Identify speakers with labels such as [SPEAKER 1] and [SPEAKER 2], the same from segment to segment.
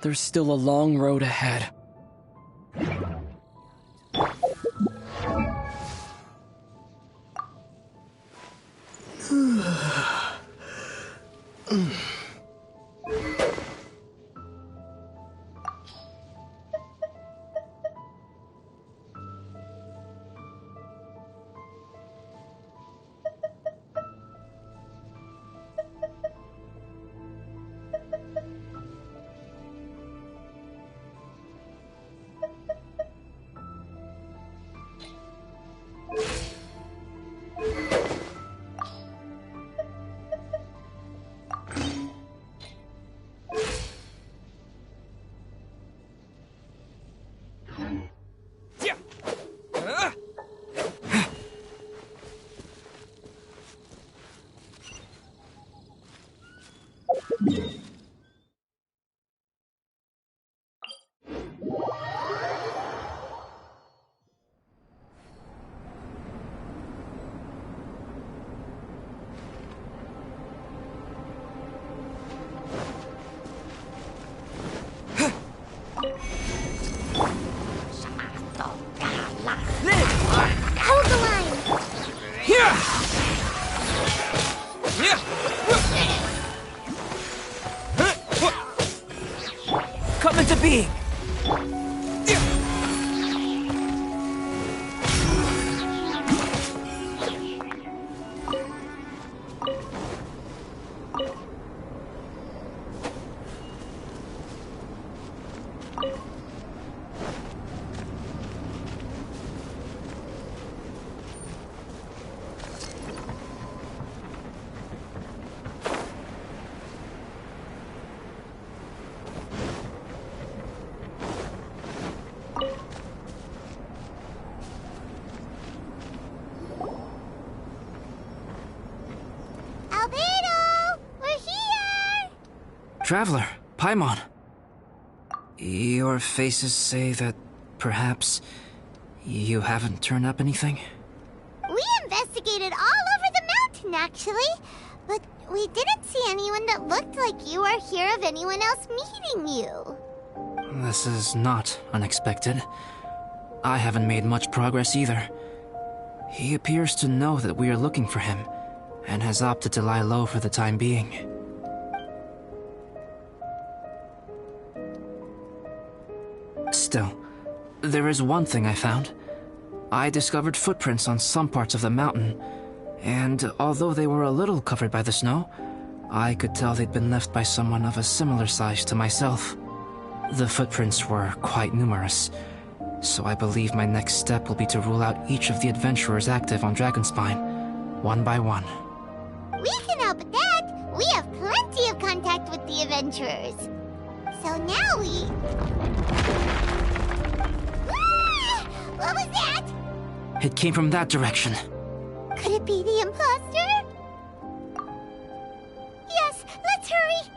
[SPEAKER 1] There's still a long road ahead. Come into being!
[SPEAKER 2] Albedo! We're here!
[SPEAKER 1] Traveler, Paimon. Your faces say that perhaps you haven't turned up anything?
[SPEAKER 2] We investigated all over the mountain, actually. But we didn't see anyone that looked like you or hear of anyone else meeting you.
[SPEAKER 1] This is not unexpected. I haven't made much progress either. He appears to know that we are looking for him, and has opted to lie low for the time being. Still, there is one thing I found. I discovered footprints on some parts of the mountain, and although they were a little covered by the snow, I could tell they'd been left by someone of a similar size to myself. The footprints were quite numerous, so I believe my next step will be to rule out each of the adventurers active on Dragonspine, one by one.
[SPEAKER 2] We can help with that. We have plenty of contact with the adventurers. So now we... Ah! What was that?
[SPEAKER 1] It came from that direction.
[SPEAKER 2] Could it be the imposter? Yes, let's hurry.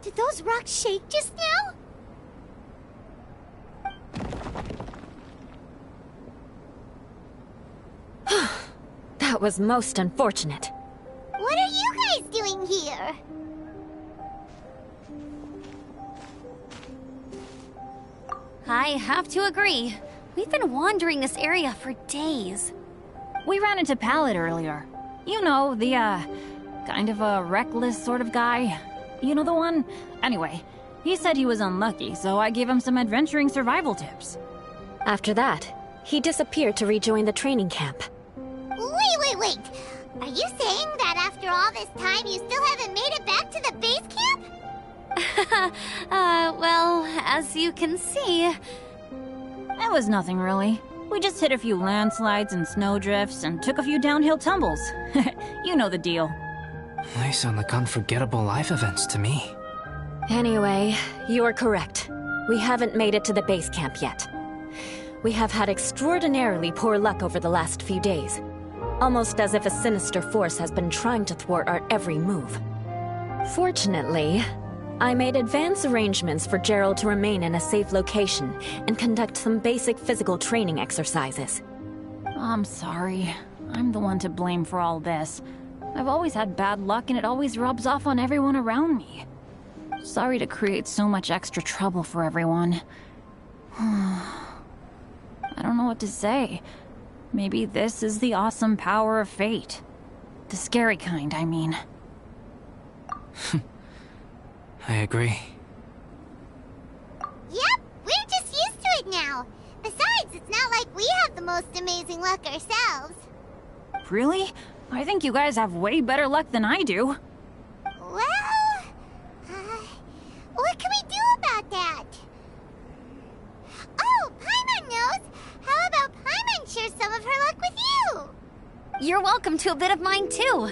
[SPEAKER 2] Did those rocks shake just now?
[SPEAKER 3] That was most unfortunate.
[SPEAKER 2] What are you guys doing here?
[SPEAKER 4] I have to agree. We've been wandering this area for days.
[SPEAKER 5] We ran into Pallet earlier. You know, the, kind of a reckless sort of guy. You know the one? Anyway, he said he was unlucky, so I gave him some adventuring survival tips.
[SPEAKER 3] After that, he disappeared to rejoin the training camp.
[SPEAKER 2] Wait. Are you saying that after all this time you still haven't made it back to the base camp?
[SPEAKER 4] Well, as you can see...
[SPEAKER 5] It was nothing really. We just hit a few landslides and snowdrifts and took a few downhill tumbles. You know the deal.
[SPEAKER 1] They sound like unforgettable life events to me.
[SPEAKER 3] Anyway, you're correct. We haven't made it to the base camp yet. We have had extraordinarily poor luck over the last few days. Almost as if a sinister force has been trying to thwart our every move. Fortunately, I made advance arrangements for Gerald to remain in a safe location and conduct some basic physical training exercises.
[SPEAKER 5] I'm sorry. I'm the one to blame for all this. I've always had bad luck and it always rubs off on everyone around me. Sorry to create so much extra trouble for everyone. I don't know what to say. Maybe this is the awesome power of fate. The scary kind, I mean.
[SPEAKER 1] I agree.
[SPEAKER 2] Yep, we're just used to it now. Besides, it's not like we have the most amazing luck ourselves.
[SPEAKER 5] Really? I think you guys have way better luck than I do.
[SPEAKER 2] Well, what can we do about that? Oh, Paimon knows! How about Paimon share some of her luck with you?
[SPEAKER 4] You're welcome to a bit of mine too.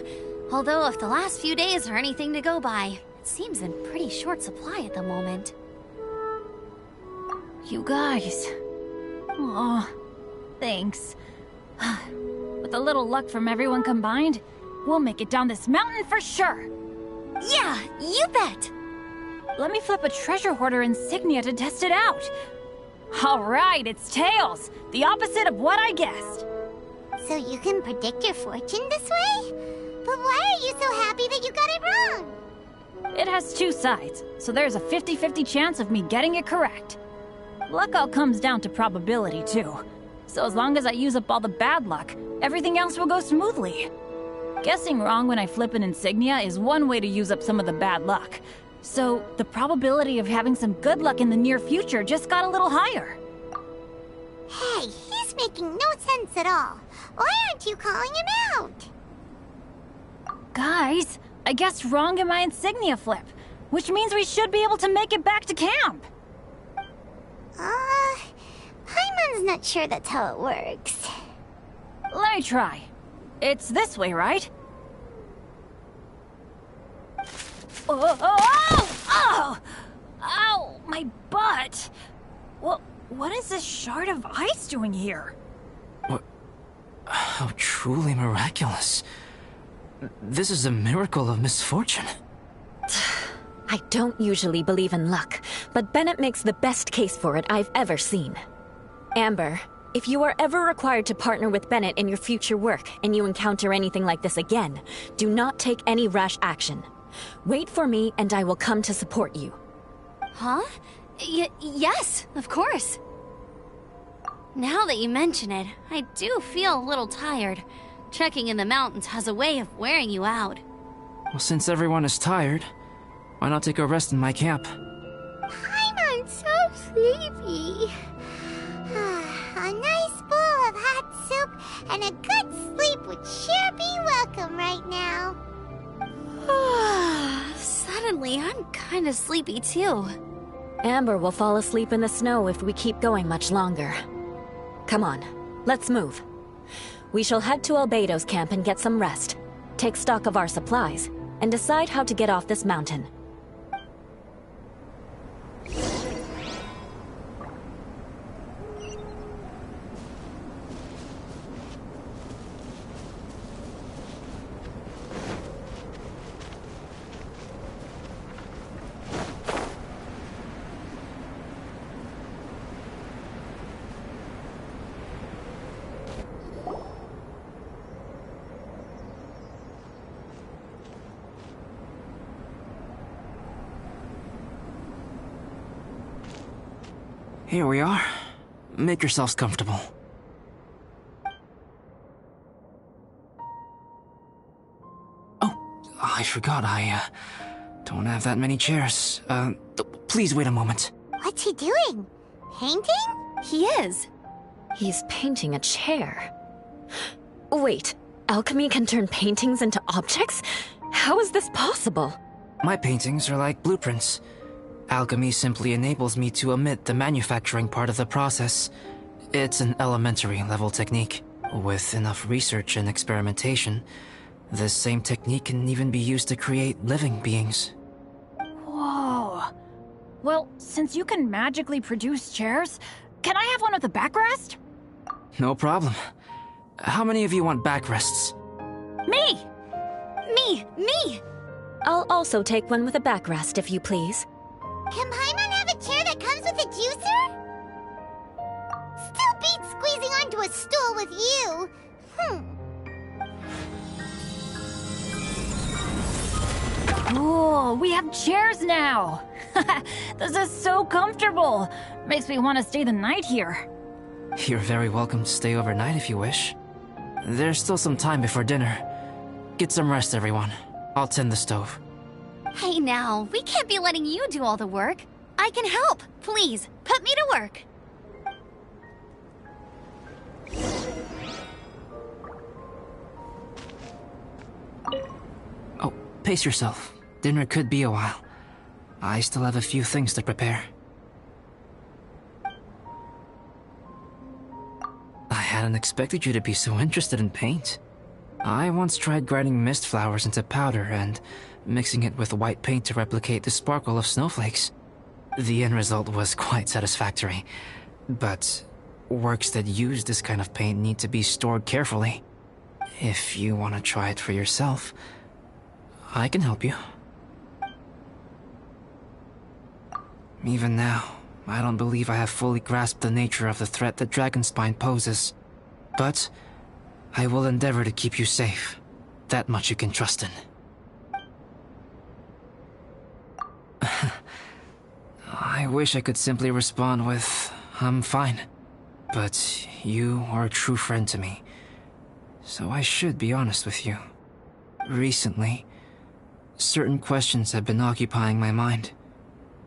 [SPEAKER 4] Although if the last few days are anything to go by, it seems in pretty short supply at the moment.
[SPEAKER 5] You guys. Aw, thanks. With a little luck from everyone combined, we'll make it down this mountain for sure.
[SPEAKER 4] Yeah, you bet!
[SPEAKER 5] Let me flip a treasure hoarder insignia to test it out. All right, it's tails. The opposite of what I guessed.
[SPEAKER 2] So you can predict your fortune this way? But why are you so happy that you got it wrong?
[SPEAKER 5] It has two sides, so there's a 50-50 chance of me getting it correct. Luck all comes down to probability, too. So as long as I use up all the bad luck, everything else will go smoothly. Guessing wrong when I flip an insignia is one way to use up some of the bad luck. So the probability of having some good luck in the near future just got a little higher.
[SPEAKER 2] Hey, he's making no sense at all. Why aren't you calling him out?
[SPEAKER 5] Guys, I guessed wrong in my insignia flip, which means we should be able to make it back to camp.
[SPEAKER 2] Paimon's not sure that's how it works.
[SPEAKER 5] Let me try. It's this way, right? Oh! Ow, my butt! What is this shard of ice doing here?
[SPEAKER 1] What? How truly miraculous. This is a miracle of misfortune.
[SPEAKER 3] I don't usually believe in luck, but Bennett makes the best case for it I've ever seen. Amber, if you are ever required to partner with Bennett in your future work and you encounter anything like this again, do not take any rash action. Wait for me and I will come to support you.
[SPEAKER 4] Huh? Yes, of course. Now that you mention it, I do feel a little tired. Trekking in the mountains has a way of wearing you out.
[SPEAKER 1] Well, since everyone is tired, why not take a rest in my camp?
[SPEAKER 2] Paimon's so sleepy. A nice bowl of hot soup and a good sleep would sure be welcome right now.
[SPEAKER 4] Suddenly, I'm kinda sleepy too.
[SPEAKER 3] Amber will fall asleep in the snow if we keep going much longer. Come on, let's move. We shall head to Albedo's camp and get some rest, take stock of our supplies, and decide how to get off this mountain.
[SPEAKER 1] Here we are. Make yourselves comfortable. Oh, I forgot I don't have that many chairs. Please wait a moment.
[SPEAKER 2] What's he doing? Painting?
[SPEAKER 4] He is.
[SPEAKER 3] He's painting a chair. Wait, alchemy can turn paintings into objects? How is this possible?
[SPEAKER 1] My paintings are like blueprints. Alchemy simply enables me to omit the manufacturing part of the process. It's an elementary level technique. With enough research and experimentation, this same technique can even be used to create living beings.
[SPEAKER 5] Whoa. Well, since you can magically produce chairs, can I have one with a backrest?
[SPEAKER 1] No problem. How many of you want backrests?
[SPEAKER 4] Me! Me!
[SPEAKER 3] I'll also take one with a backrest, if you please.
[SPEAKER 2] Can Paimon have a chair that comes with a juicer? Still beats squeezing onto a stool with you.
[SPEAKER 5] Cool, we have chairs now! This is so comfortable! Makes me want to stay the night here.
[SPEAKER 1] You're very welcome to stay overnight if you wish. There's still some time before dinner. Get some rest, everyone. I'll tend the stove.
[SPEAKER 4] Hey now, we can't be letting you do all the work. I can help. Please, put me to work.
[SPEAKER 1] Oh, pace yourself. Dinner could be a while. I still have a few things to prepare. I hadn't expected you to be so interested in paint. I once tried grinding mist flowers into powder and mixing it with white paint to replicate the sparkle of snowflakes. The end result was quite satisfactory, but works that use this kind of paint need to be stored carefully. If you want to try it for yourself, I can help you. Even now, I don't believe I have fully grasped the nature of the threat that Dragonspine poses. But I will endeavor to keep you safe. That much you can trust in. I wish I could simply respond with, I'm fine. But you are a true friend to me. So I should be honest with you. Recently, certain questions have been occupying my mind.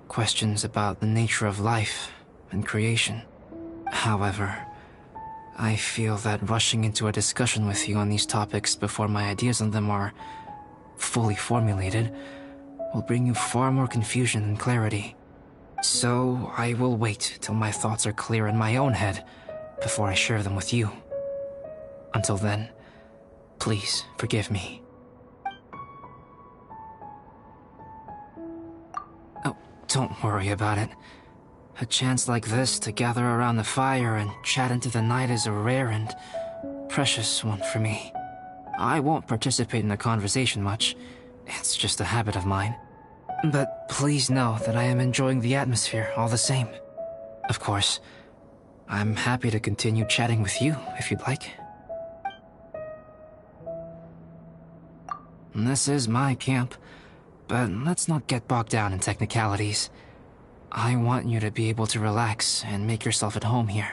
[SPEAKER 1] Questions about the nature of life and creation. However, I feel that rushing into a discussion with you on these topics before my ideas on them are fully formulated will bring you far more confusion than clarity. So I will wait till my thoughts are clear in my own head before I share them with you. Until then, please forgive me. Oh, don't worry about it. A chance like this to gather around the fire and chat into the night is a rare and precious one for me. I won't participate in the conversation much. It's just a habit of mine. But please know that I am enjoying the atmosphere all the same. Of course, I'm happy to continue chatting with you if you'd like. This is my camp, but let's not get bogged down in technicalities. I want you to be able to relax and make yourself at home here.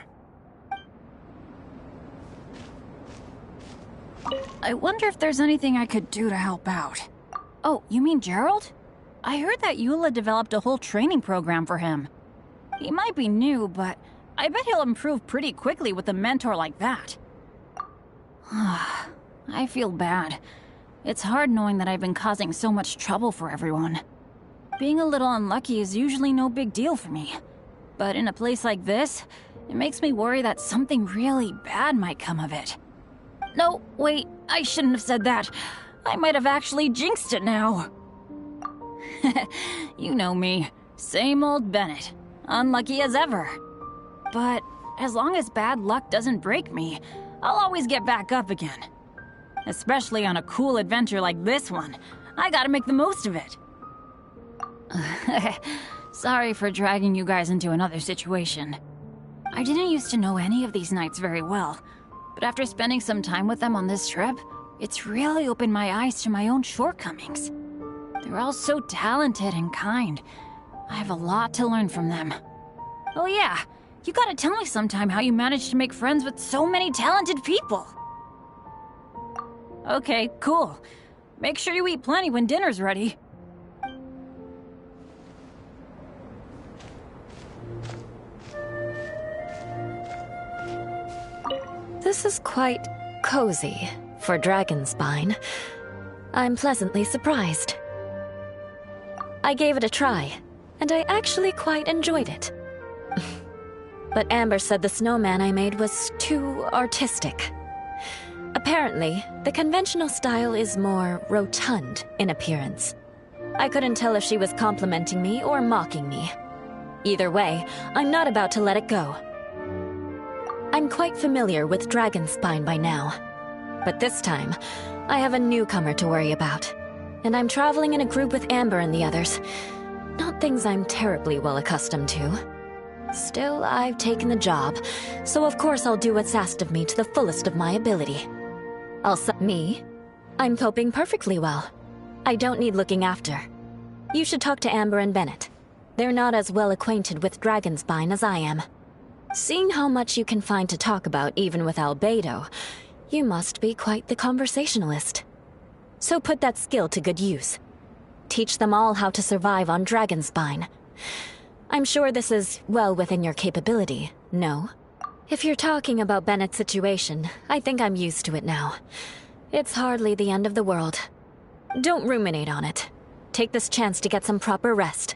[SPEAKER 5] I wonder if there's anything I could do to help out. Oh, you mean Gerald? I heard that Eula developed a whole training program for him. He might be new, but I bet he'll improve pretty quickly with a mentor like that. I feel bad. It's hard knowing that I've been causing so much trouble for everyone. Being a little unlucky is usually no big deal for me. But in a place like this, it makes me worry that something really bad might come of it. No, wait, I shouldn't have said that. I might have actually jinxed it now. You know me. Same old Bennett. Unlucky as ever. But as long as bad luck doesn't break me, I'll always get back up again. Especially on a cool adventure like this one. I gotta make the most of it. Sorry for dragging you guys into another situation. I didn't used to know any of these knights very well, but after spending some time with them on this trip, it's really opened my eyes to my own shortcomings. They're all so talented and kind. I have a lot to learn from them. Oh yeah, You gotta tell me sometime how you managed to make friends with so many talented people. Okay, cool. Make sure you eat plenty when dinner's ready.
[SPEAKER 3] This is quite cozy for Dragonspine. I'm pleasantly surprised. I gave it a try, and I actually quite enjoyed it. But Amber said the snowman I made was too artistic. Apparently, the conventional style is more rotund in appearance. I couldn't tell if she was complimenting me or mocking me. Either way, I'm not about to let it go. I'm quite familiar with Dragonspine by now. But this time, I have a newcomer to worry about. And I'm traveling in a group with Amber and the others. Not things I'm terribly well accustomed to. Still, I've taken the job, so of course I'll do what's asked of me to the fullest of my ability. Me? I'm coping perfectly well. I don't need looking after. You should talk to Amber and Bennett. They're not as well acquainted with Dragonspine as I am. Seeing how much you can find to talk about even with Albedo, you must be quite the conversationalist. So put that skill to good use. Teach them all how to survive on Dragonspine. I'm sure this is well within your capability, no? If you're talking about Bennett's situation, I think I'm used to it now. It's hardly the end of the world. Don't ruminate on it. Take this chance to get some proper rest.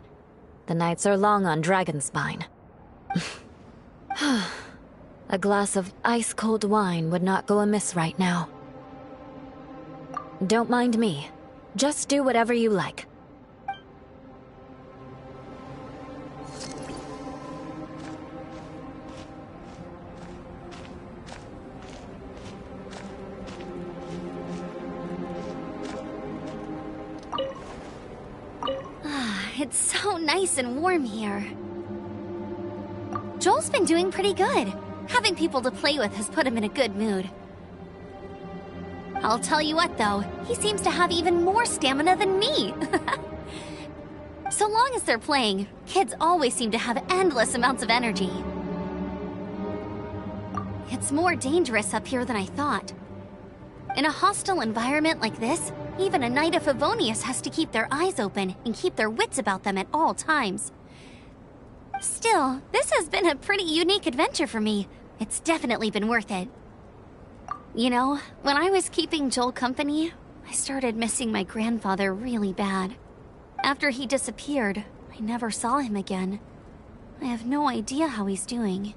[SPEAKER 3] The nights are long on Dragonspine. A glass of ice-cold wine would not go amiss right now. Don't mind me. Just do whatever you like.
[SPEAKER 4] It's so nice and warm here. Joel's been doing pretty good. Having people to play with has put him in a good mood. I'll tell you what, though, he seems to have even more stamina than me. So long as they're playing, kids always seem to have endless amounts of energy. It's more dangerous up here than I thought. In a hostile environment like this, even a Knight of Favonius has to keep their eyes open and keep their wits about them at all times. Still, this has been a pretty unique adventure for me. It's definitely been worth it. You know, when I was keeping Joel company, I started missing my grandfather really bad. After he disappeared, I never saw him again. I have no idea how he's doing.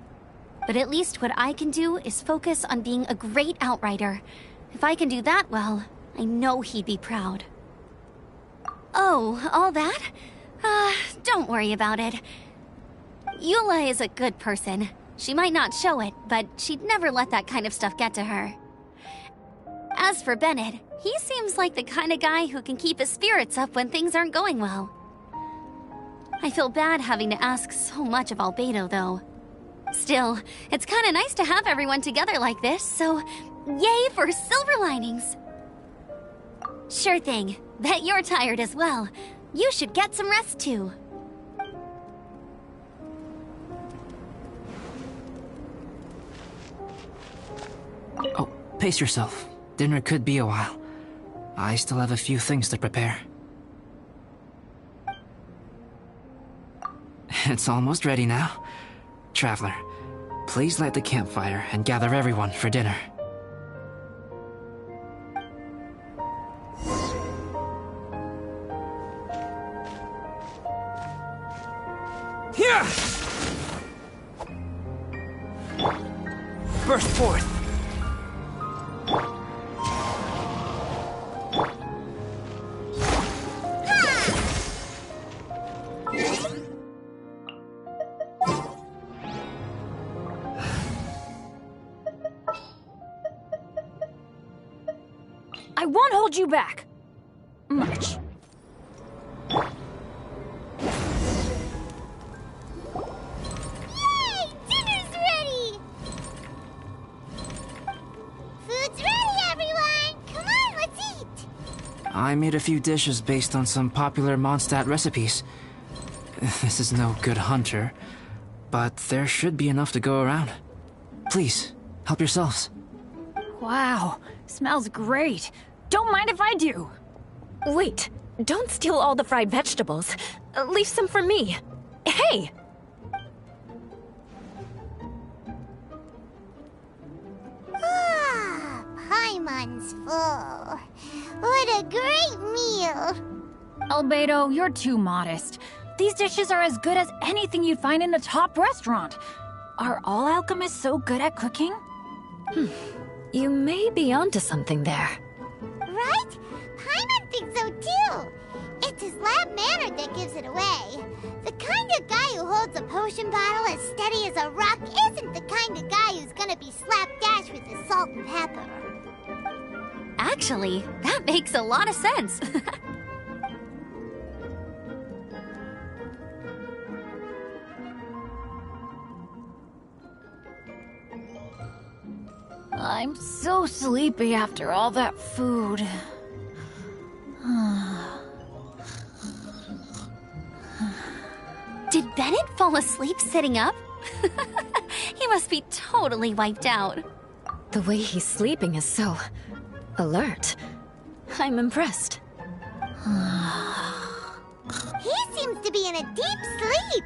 [SPEAKER 4] But at least what I can do is focus on being a great outrider. If I can do that well, I know he'd be proud. Oh, all that? Don't worry about it. Eula is a good person. She might not show it, but she'd never let that kind of stuff get to her. As for Bennett, he seems like the kind of guy who can keep his spirits up when things aren't going well. I feel bad having to ask so much of Albedo, though. Still, it's kind of nice to have everyone together like this, so yay for silver linings! Sure thing. Bet you're tired as well. You should get some rest too.
[SPEAKER 1] Oh, pace yourself. Dinner could be a while. I still have a few things to prepare. It's almost ready now. Traveler, please light the campfire and gather everyone for dinner. Here! Burst forth!
[SPEAKER 5] I won't hold you back. Much.
[SPEAKER 2] Yay! Dinner's ready! Food's ready, everyone! Come on, let's eat!
[SPEAKER 1] I made a few dishes based on some popular Mondstadt recipes. This is no good hunter, but there should be enough to go around. Please, help yourselves.
[SPEAKER 5] Wow, smells great. Don't mind if I do.
[SPEAKER 3] Wait, don't steal all the fried vegetables. Leave some for me. Hey!
[SPEAKER 2] Ah, Paimon's full. What a great meal!
[SPEAKER 5] Albedo, you're too modest. These dishes are as good as anything you'd find in a top restaurant. Are all alchemists so good at cooking?
[SPEAKER 3] You may be onto something there.
[SPEAKER 2] Right? Paimon thinks so too. It's his lab manner that gives it away. The kind of guy who holds a potion bottle as steady as a rock isn't the kind of guy who's gonna be slapdash with the salt and pepper.
[SPEAKER 4] Actually, that makes a lot of sense.
[SPEAKER 5] I'm so sleepy after all that food.
[SPEAKER 4] Did Bennett fall asleep sitting up? He must be totally wiped out.
[SPEAKER 3] The way he's sleeping is so alert. I'm impressed.
[SPEAKER 2] He seems to be in a deep sleep.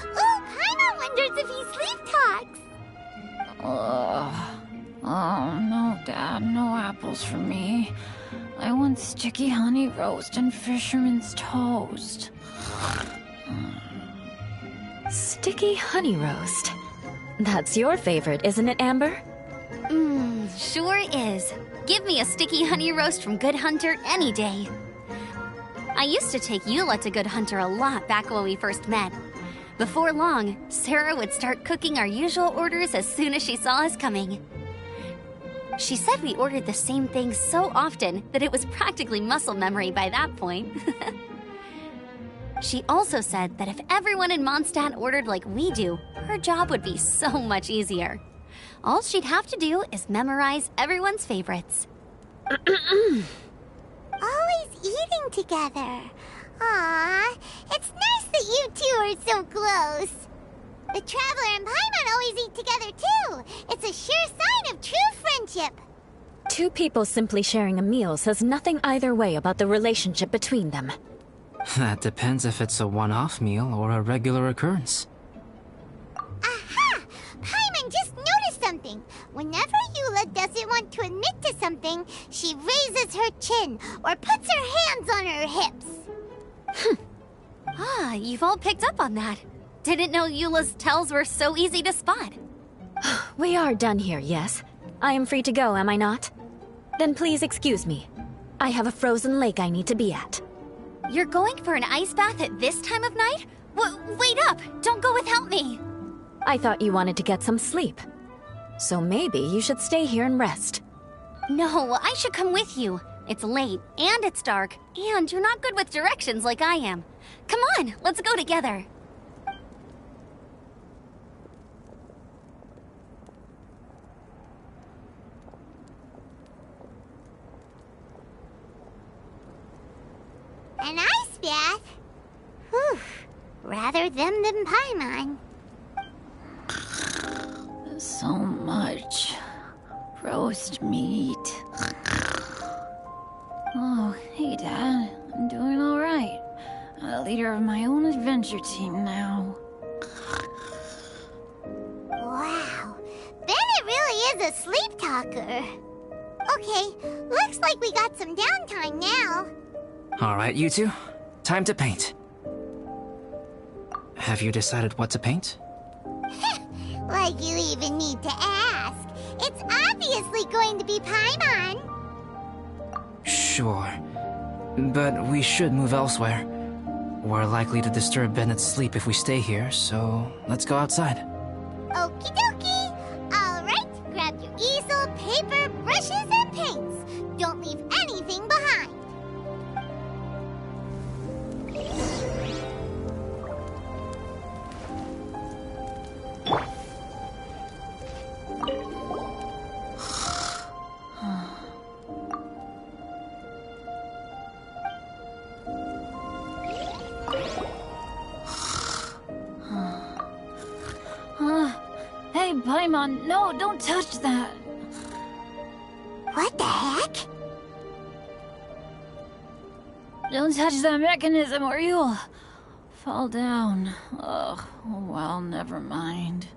[SPEAKER 2] Ooh, Paimon wonders if he sleep talks.
[SPEAKER 5] Oh, no, Dad, no apples for me. I want sticky honey roast and fisherman's toast.
[SPEAKER 3] Sticky honey roast. That's your favorite, isn't it, Amber?
[SPEAKER 4] Sure is. Give me a sticky honey roast from Good Hunter any day. I used to take Eula to Good Hunter a lot back when we first met. Before long, Sarah would start cooking our usual orders as soon as she saw us coming. She said we ordered the same thing so often that it was practically muscle memory by that point. She also said that if everyone in Mondstadt ordered like we do, her job would be so much easier. All she'd have to do is memorize everyone's favorites.
[SPEAKER 2] Always eating together. Aww, it's nice that you two are so close. The Traveler and Paimon always eat together too. It's a sure sign of true friendship.
[SPEAKER 3] Two people simply sharing a meal says nothing either way about the relationship between them.
[SPEAKER 1] That depends if it's a one-off meal or a regular occurrence.
[SPEAKER 2] Aha! Paimon just noticed something. Whenever Eula doesn't want to admit to something, she raises her chin or puts her hands on her hips.
[SPEAKER 4] You've all picked up on that. Didn't know Eula's tells were so easy to spot.
[SPEAKER 3] We are done here, yes? I am free to go, am I not? Then please excuse me. I have a frozen lake I need to be at.
[SPEAKER 4] You're going for an ice bath at this time of night? Wait up! Don't go without me!
[SPEAKER 3] I thought you wanted to get some sleep. So maybe you should stay here and rest.
[SPEAKER 4] No, I should come with you. It's late, and it's dark, and you're not good with directions like I am. Come on, let's go together.
[SPEAKER 2] An ice bath? Whew. Rather them than Paimon.
[SPEAKER 5] So much roast meat. Oh, hey, Dad. I'm doing all right. I'm the leader of my own adventure team now.
[SPEAKER 2] Wow. Bennett really is a sleep talker. Okay, looks like we got some downtime now.
[SPEAKER 1] All right, you two. Time to paint. Have you decided what to paint?
[SPEAKER 2] Like you even need to ask. It's obviously going to be Paimon.
[SPEAKER 1] Sure. But we should move elsewhere. We're likely to disturb Bennett's sleep if we stay here, so let's go outside.
[SPEAKER 2] Okie dokie. All right, grab your easel, paper, brushes, and paints. Don't leave anything behind.
[SPEAKER 5] Hey, Paimon, no, don't touch that.
[SPEAKER 2] What the heck?
[SPEAKER 5] Don't touch that mechanism or you'll fall down. Ugh, oh well, never mind.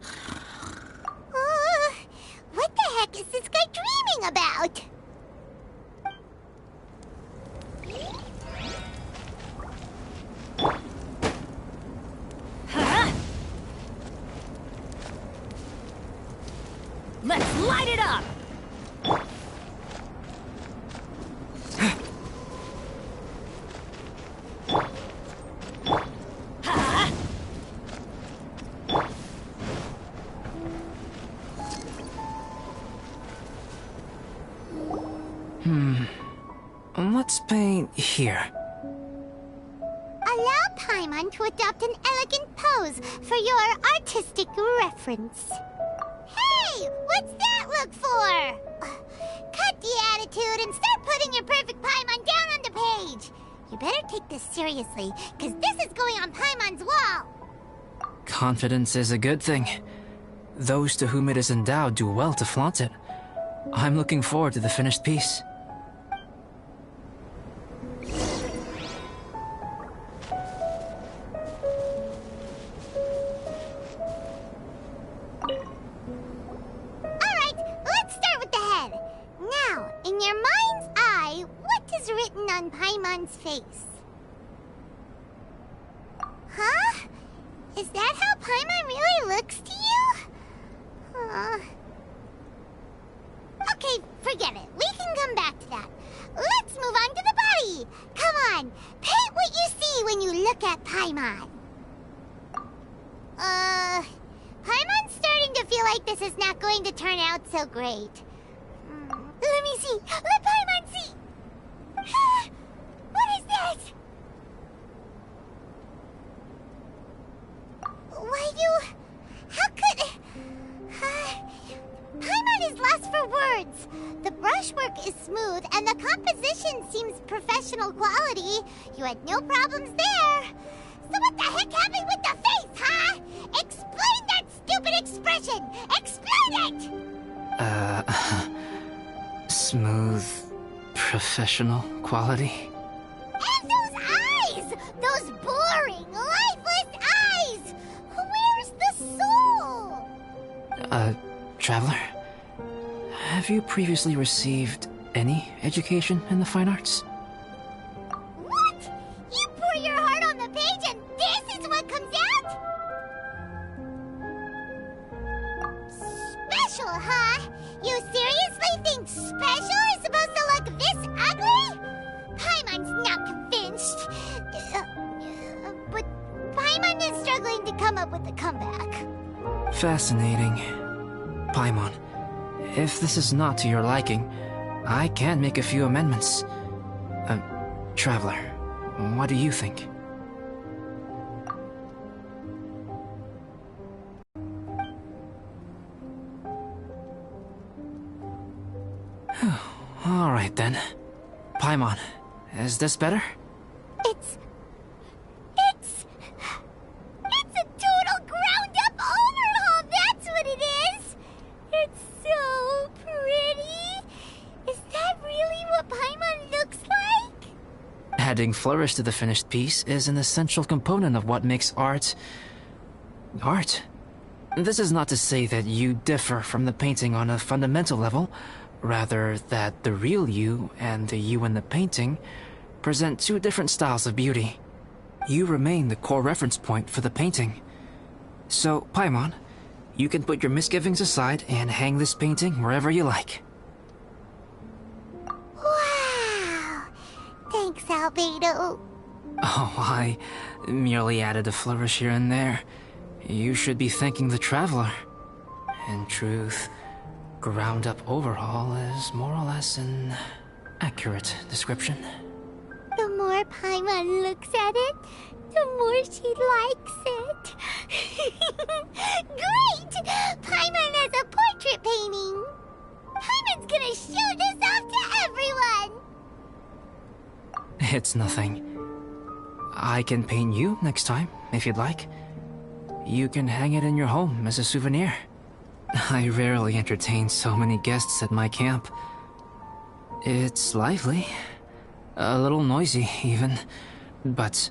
[SPEAKER 2] What the heck is this guy dreaming about?
[SPEAKER 5] Let's light it up!
[SPEAKER 1] Let's paint here.
[SPEAKER 2] Allow Paimon to adopt an elegant pose for your artistic reference. Hey, what's that look for? Cut the attitude and start putting your perfect Paimon down on the page. You better take this seriously, because this is going on Paimon's wall.
[SPEAKER 1] Confidence is a good thing. Those to whom it is endowed do well to flaunt it. I'm looking forward to the finished piece.
[SPEAKER 2] Face. Huh? Is that how Paimon really looks to you? Okay, forget it. We can come back to that. Let's move on to the body. Come on, paint what you see when you look at Paimon. Paimon's starting to feel like this is not going to turn out so great. Let me see. Let Paimon see. What is that? How could... Paimon is lost for words. The brushwork is smooth and the composition seems professional quality. You had no problems there. So what the heck happened with the face, huh? Explain that stupid expression! Explain it!
[SPEAKER 1] Smooth, professional quality.
[SPEAKER 2] And those eyes! Those boring, lifeless eyes! Where's the soul?
[SPEAKER 1] Traveler? Have you previously received any education in the fine arts?
[SPEAKER 2] What? You pour your heart on the page and this is what comes out? Special, huh? You seriously think special is supposed to look this ugly? Paimon's not convinced. But Paimon is struggling to come up with a comeback.
[SPEAKER 1] Fascinating. Paimon, if this is not to your liking, I can make a few amendments. Traveler, what do you think? All right then. Paimon, is this better?
[SPEAKER 2] It's a total ground-up overhaul, that's what it is! It's so pretty! Is that really what Paimon looks like?
[SPEAKER 1] Adding flourish to the finished piece is an essential component of what makes art... art. This is not to say that you differ from the painting on a fundamental level, rather that the real you and the you in the painting present two different styles of beauty. You remain the core reference point for the painting. So, Paimon, you can put your misgivings aside and hang this painting wherever you like.
[SPEAKER 2] Wow! Thanks, Albedo.
[SPEAKER 1] Oh, I merely added a flourish here and there. You should be thanking the Traveler. In truth, ground-up overhaul is more or less an accurate description.
[SPEAKER 2] The more Paimon looks at it, the more she likes it. Great! Paimon has a portrait painting. Paimon's gonna show this off to everyone.
[SPEAKER 1] It's nothing. I can paint you next time, if you'd like. You can hang it in your home as a souvenir. I rarely entertain so many guests at my camp. It's lively. A little noisy, even. But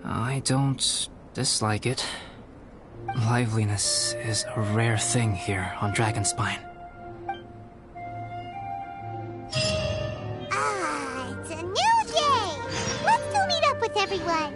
[SPEAKER 1] I don't dislike it. Liveliness is a rare thing here on Dragonspine.
[SPEAKER 2] Ah, it's a new day! Let's go meet up with everyone!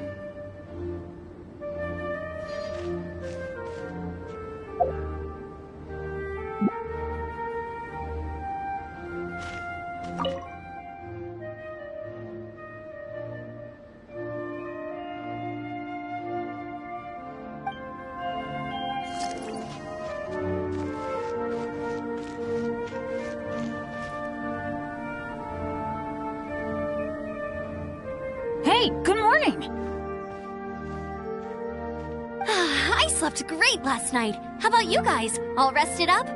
[SPEAKER 5] Hey, good morning!
[SPEAKER 4] I slept great last night. How about you guys? All rested up?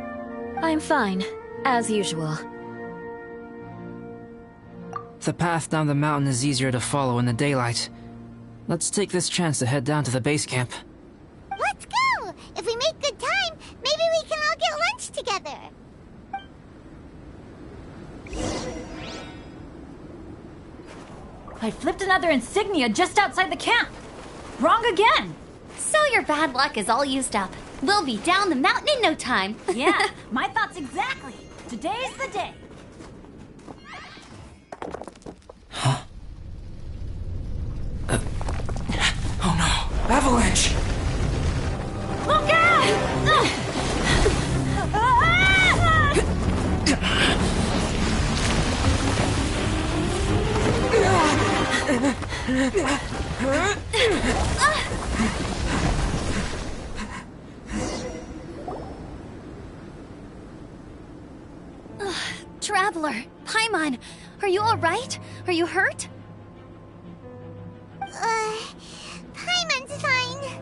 [SPEAKER 3] I'm fine, as usual.
[SPEAKER 1] The path down the mountain is easier to follow in the daylight. Let's take this chance to head down to the base camp.
[SPEAKER 2] Let's go! If we make good time, maybe we can all get lunch together!
[SPEAKER 5] I flipped another insignia just outside the camp! Wrong again!
[SPEAKER 4] So your bad luck is all used up. We'll be down the mountain in no time.
[SPEAKER 5] Yeah, my thoughts exactly. Today's the day.
[SPEAKER 1] Oh no! Avalanche!
[SPEAKER 5] Look out!
[SPEAKER 4] Traveler, Paimon, are you alright? Are you hurt?
[SPEAKER 2] Paimon's fine.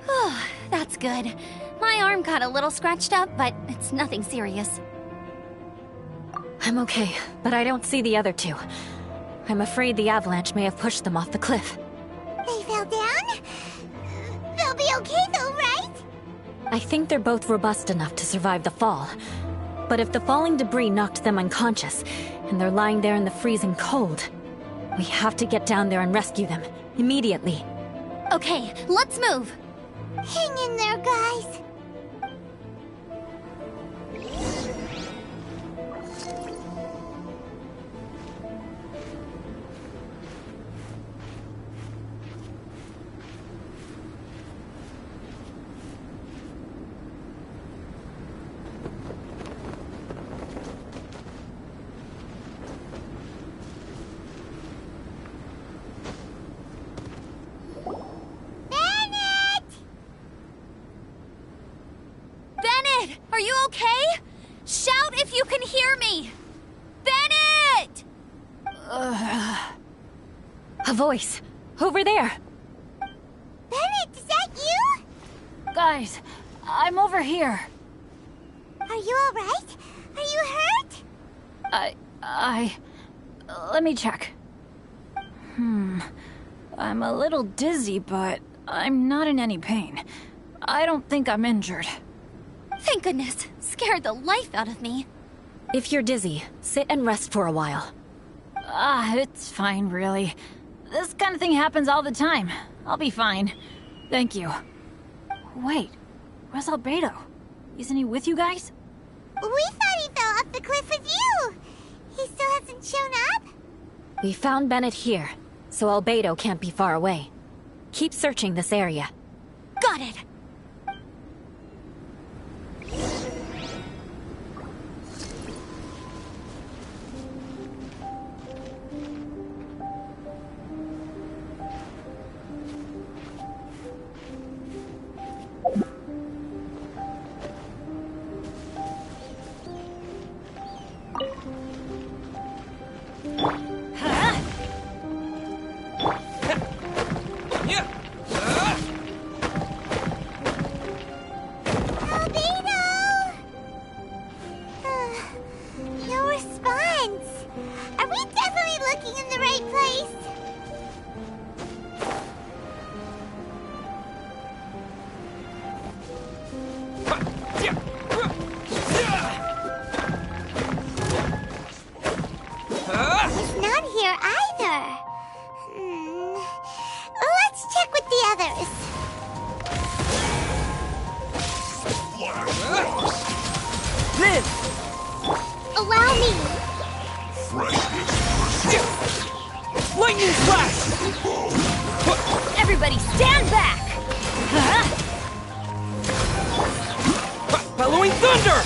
[SPEAKER 4] Oh, that's good. My arm got a little scratched up, but it's nothing serious.
[SPEAKER 3] I'm okay, but I don't see the other two. I'm afraid the avalanche may have pushed them off the cliff.
[SPEAKER 2] They fell down? They'll be okay though, right?
[SPEAKER 3] I think they're both robust enough to survive the fall. But if the falling debris knocked them unconscious, and they're lying there in the freezing cold, we have to get down there and rescue them, immediately.
[SPEAKER 4] Okay, let's move.
[SPEAKER 2] Hang in there, guys.
[SPEAKER 4] Bennett, are you okay? Shout if you can hear me! Bennett!
[SPEAKER 3] A voice! Over there!
[SPEAKER 2] Bennett, is that you?
[SPEAKER 5] Guys, I'm over here.
[SPEAKER 2] Are you alright? Are you hurt?
[SPEAKER 5] Let me check. I'm a little dizzy, but I'm not in any pain. I don't think I'm injured.
[SPEAKER 4] Thank goodness. Scared the life out of me.
[SPEAKER 3] If you're dizzy, sit and rest for a while.
[SPEAKER 5] It's fine, really. This kind of thing happens all the time. I'll be fine. Thank you. Wait, where's Albedo? Isn't he with you guys?
[SPEAKER 2] We thought he fell off the cliff with you. He still hasn't shown up?
[SPEAKER 3] We found Bennett here, so Albedo can't be far away. Keep searching this area.
[SPEAKER 4] Got it.
[SPEAKER 5] Everybody stand back!
[SPEAKER 6] Bellowing thunder!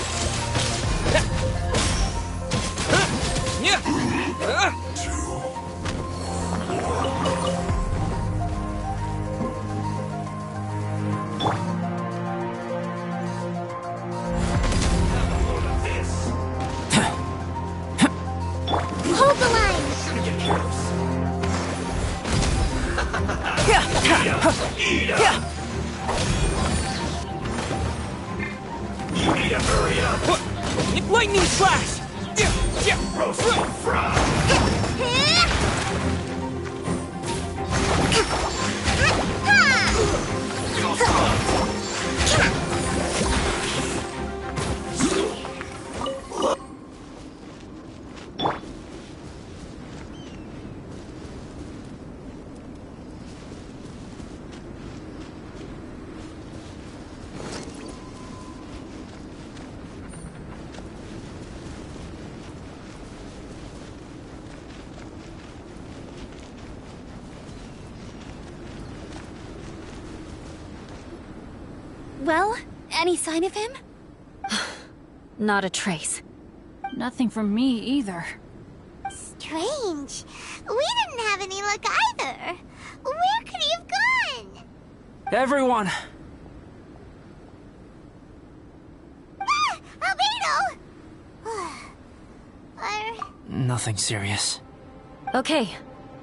[SPEAKER 2] Hold the line!
[SPEAKER 6] You need to hurry up! Lightning slash! Roast
[SPEAKER 4] Well, any sign of him?
[SPEAKER 3] Not a trace.
[SPEAKER 5] Nothing from me either.
[SPEAKER 2] Strange. We didn't have any luck either. Where could he have gone?
[SPEAKER 1] Everyone!
[SPEAKER 2] Ah! Albedo!
[SPEAKER 1] Nothing serious.
[SPEAKER 3] Okay,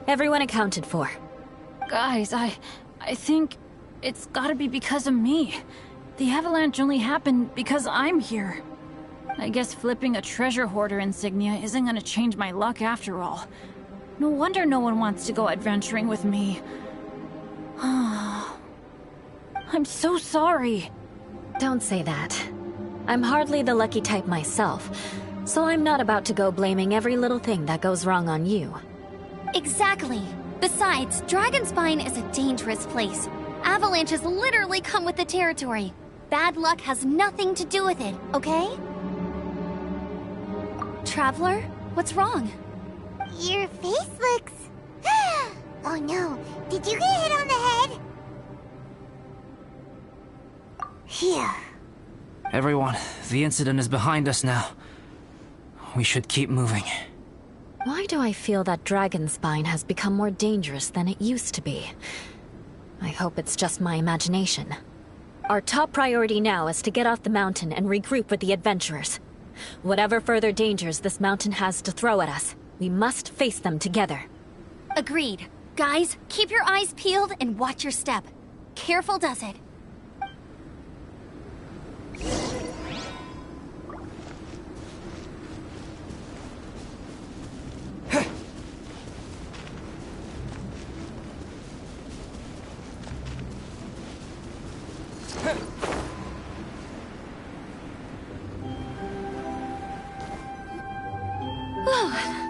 [SPEAKER 3] everyone accounted for.
[SPEAKER 5] Guys, I think it's gotta be because of me. The avalanche only happened because I'm here. I guess flipping a treasure hoarder insignia isn't gonna change my luck after all. No wonder no one wants to go adventuring with me. I'm so sorry.
[SPEAKER 3] Don't say that. I'm hardly the lucky type myself, so I'm not about to go blaming every little thing that goes wrong on you.
[SPEAKER 4] Exactly. Besides, Dragonspine is a dangerous place. Avalanches literally come with the territory. Bad luck has nothing to do with it, okay? Traveler, what's wrong?
[SPEAKER 2] Your face looks... Oh no, did you get hit on the head? Phew.
[SPEAKER 1] Everyone, the incident is behind us now. We should keep moving.
[SPEAKER 3] Why do I feel that Dragonspine has become more dangerous than it used to be? I hope it's just my imagination. Our top priority now is to get off the mountain and regroup with the adventurers. Whatever further dangers this mountain has to throw at us, we must face them together.
[SPEAKER 4] Agreed. Guys, keep your eyes peeled and watch your step. Careful does it.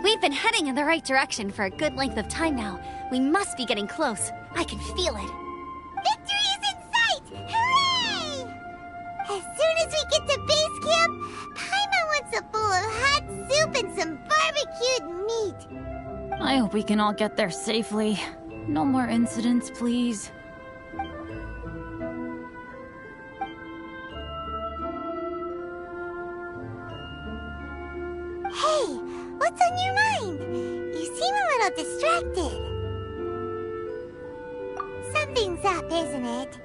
[SPEAKER 4] We've been heading in the right direction for a good length of time now. We must be getting close. I can feel it.
[SPEAKER 2] Victory is in sight! Hooray! As soon as we get to base camp, Paimon wants a bowl of hot soup and some barbecued meat.
[SPEAKER 5] I hope we can all get there safely. No more incidents, please.
[SPEAKER 2] Hey, what's on your mind? You seem a little distracted. Something's up, isn't it?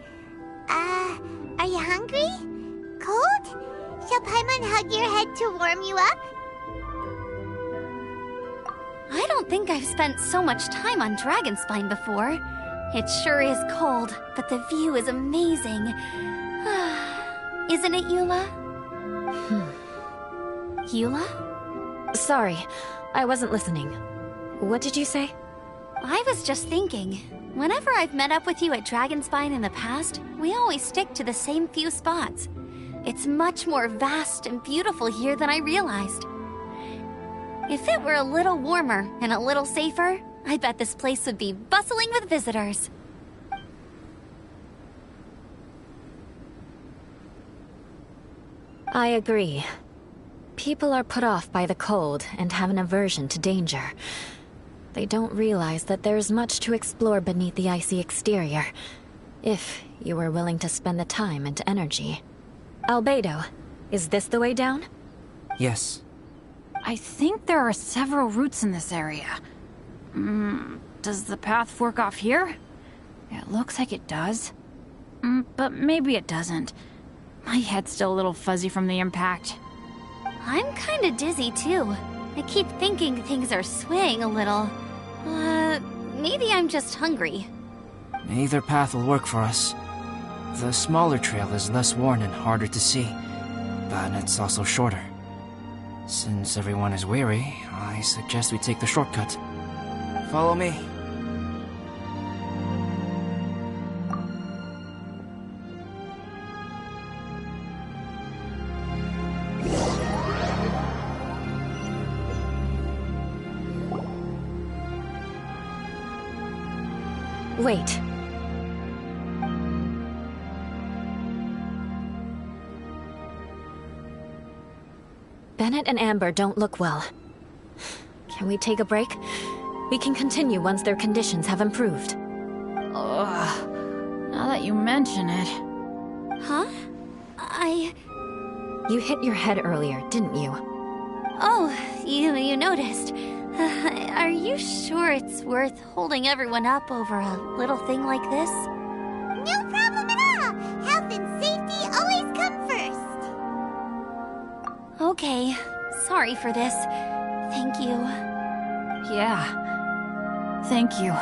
[SPEAKER 2] Are you hungry? Cold? Shall Paimon hug your head to warm you up?
[SPEAKER 4] I don't think I've spent so much time on Dragonspine before. It sure is cold, but the view is amazing. Isn't it, Eula? Eula?
[SPEAKER 3] Sorry, I wasn't listening. What did you say?
[SPEAKER 4] I was just thinking, whenever I've met up with you at Dragonspine in the past, we always stick to the same few spots. It's much more vast and beautiful here than I realized. If it were a little warmer and a little safer, I bet this place would be bustling with visitors.
[SPEAKER 3] I agree. People are put off by the cold and have an aversion to danger. They don't realize that there's much to explore beneath the icy exterior, if you were willing to spend the time and energy. Albedo, is this the way down?
[SPEAKER 1] Yes.
[SPEAKER 5] I think there are several routes in this area. Does the path fork off here? It looks like it does. But maybe it doesn't. My head's still a little fuzzy from the impact.
[SPEAKER 4] I'm kinda dizzy too. I keep thinking things are swaying a little. Maybe I'm just hungry.
[SPEAKER 1] Either path will work for us. The smaller trail is less worn and harder to see, but it's also shorter. Since everyone is weary, I suggest we take the shortcut. Follow me.
[SPEAKER 3] Wait. Bennett and Amber don't look well. Can we take a break? We can continue once their conditions have improved.
[SPEAKER 5] Ugh. Now that you mention it...
[SPEAKER 4] Huh?
[SPEAKER 3] You hit your head earlier, didn't you?
[SPEAKER 4] Oh, you noticed. Are you sure it's worth holding everyone up over a little thing like this?
[SPEAKER 2] No problem at all! Health and safety always come first!
[SPEAKER 4] Okay, sorry for this. Thank you.
[SPEAKER 5] Yeah. Thank you.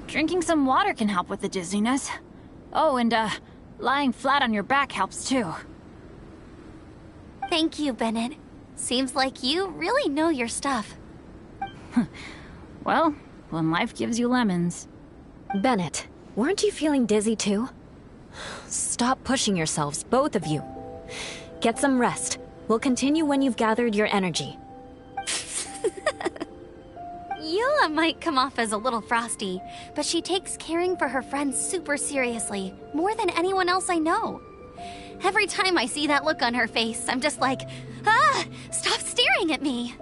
[SPEAKER 5] Drinking some water can help with the dizziness. Oh, and lying flat on your back helps too.
[SPEAKER 4] Thank you, Bennett. Seems like you really know your stuff.
[SPEAKER 5] Well, when life gives you lemons.
[SPEAKER 3] Bennett, weren't you feeling dizzy too? Stop pushing yourselves, both of you. Get some rest. We'll continue when you've gathered your energy.
[SPEAKER 4] Yula might come off as a little frosty, but she takes caring for her friends super seriously, more than anyone else I know. Every time I see that look on her face, I'm just like, ah, stop staring at me.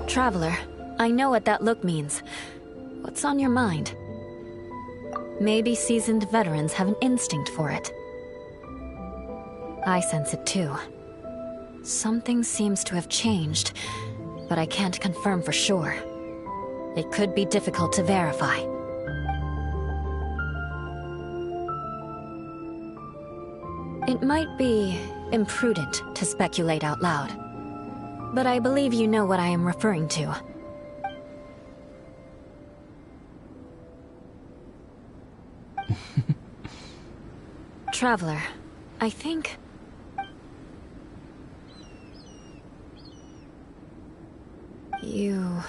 [SPEAKER 3] Traveler, I know what that look means. What's on your mind? Maybe seasoned veterans have an instinct for it. I sense it too. Something seems to have changed, but I can't confirm for sure. It could be difficult to verify. It might be imprudent to speculate out loud, but I believe you know what I am referring to. Traveler, I think... you...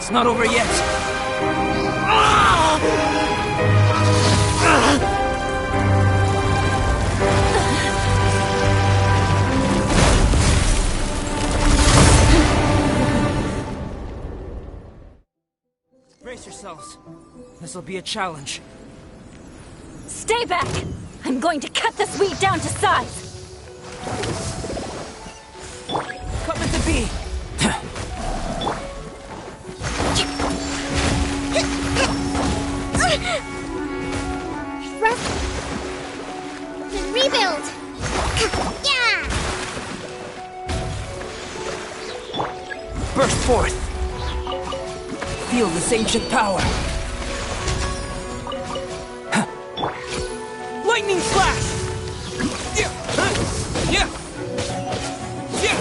[SPEAKER 6] It's not over yet. Brace yourselves. This'll be a challenge.
[SPEAKER 5] Stay back! I'm going to cut this weed down to size!
[SPEAKER 6] Come into B.
[SPEAKER 2] Rest. Then rebuild. Yeah.
[SPEAKER 6] Burst forth. Feel this ancient power. Lightning slash. Yeah. Yeah. Yeah.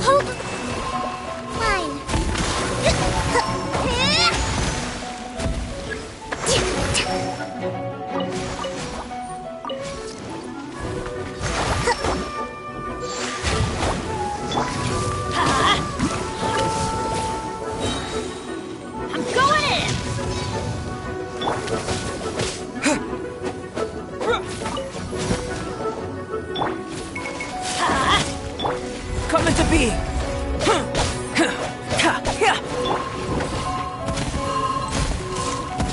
[SPEAKER 2] Hold. Fine.
[SPEAKER 5] I'm going in!
[SPEAKER 6] Come into B.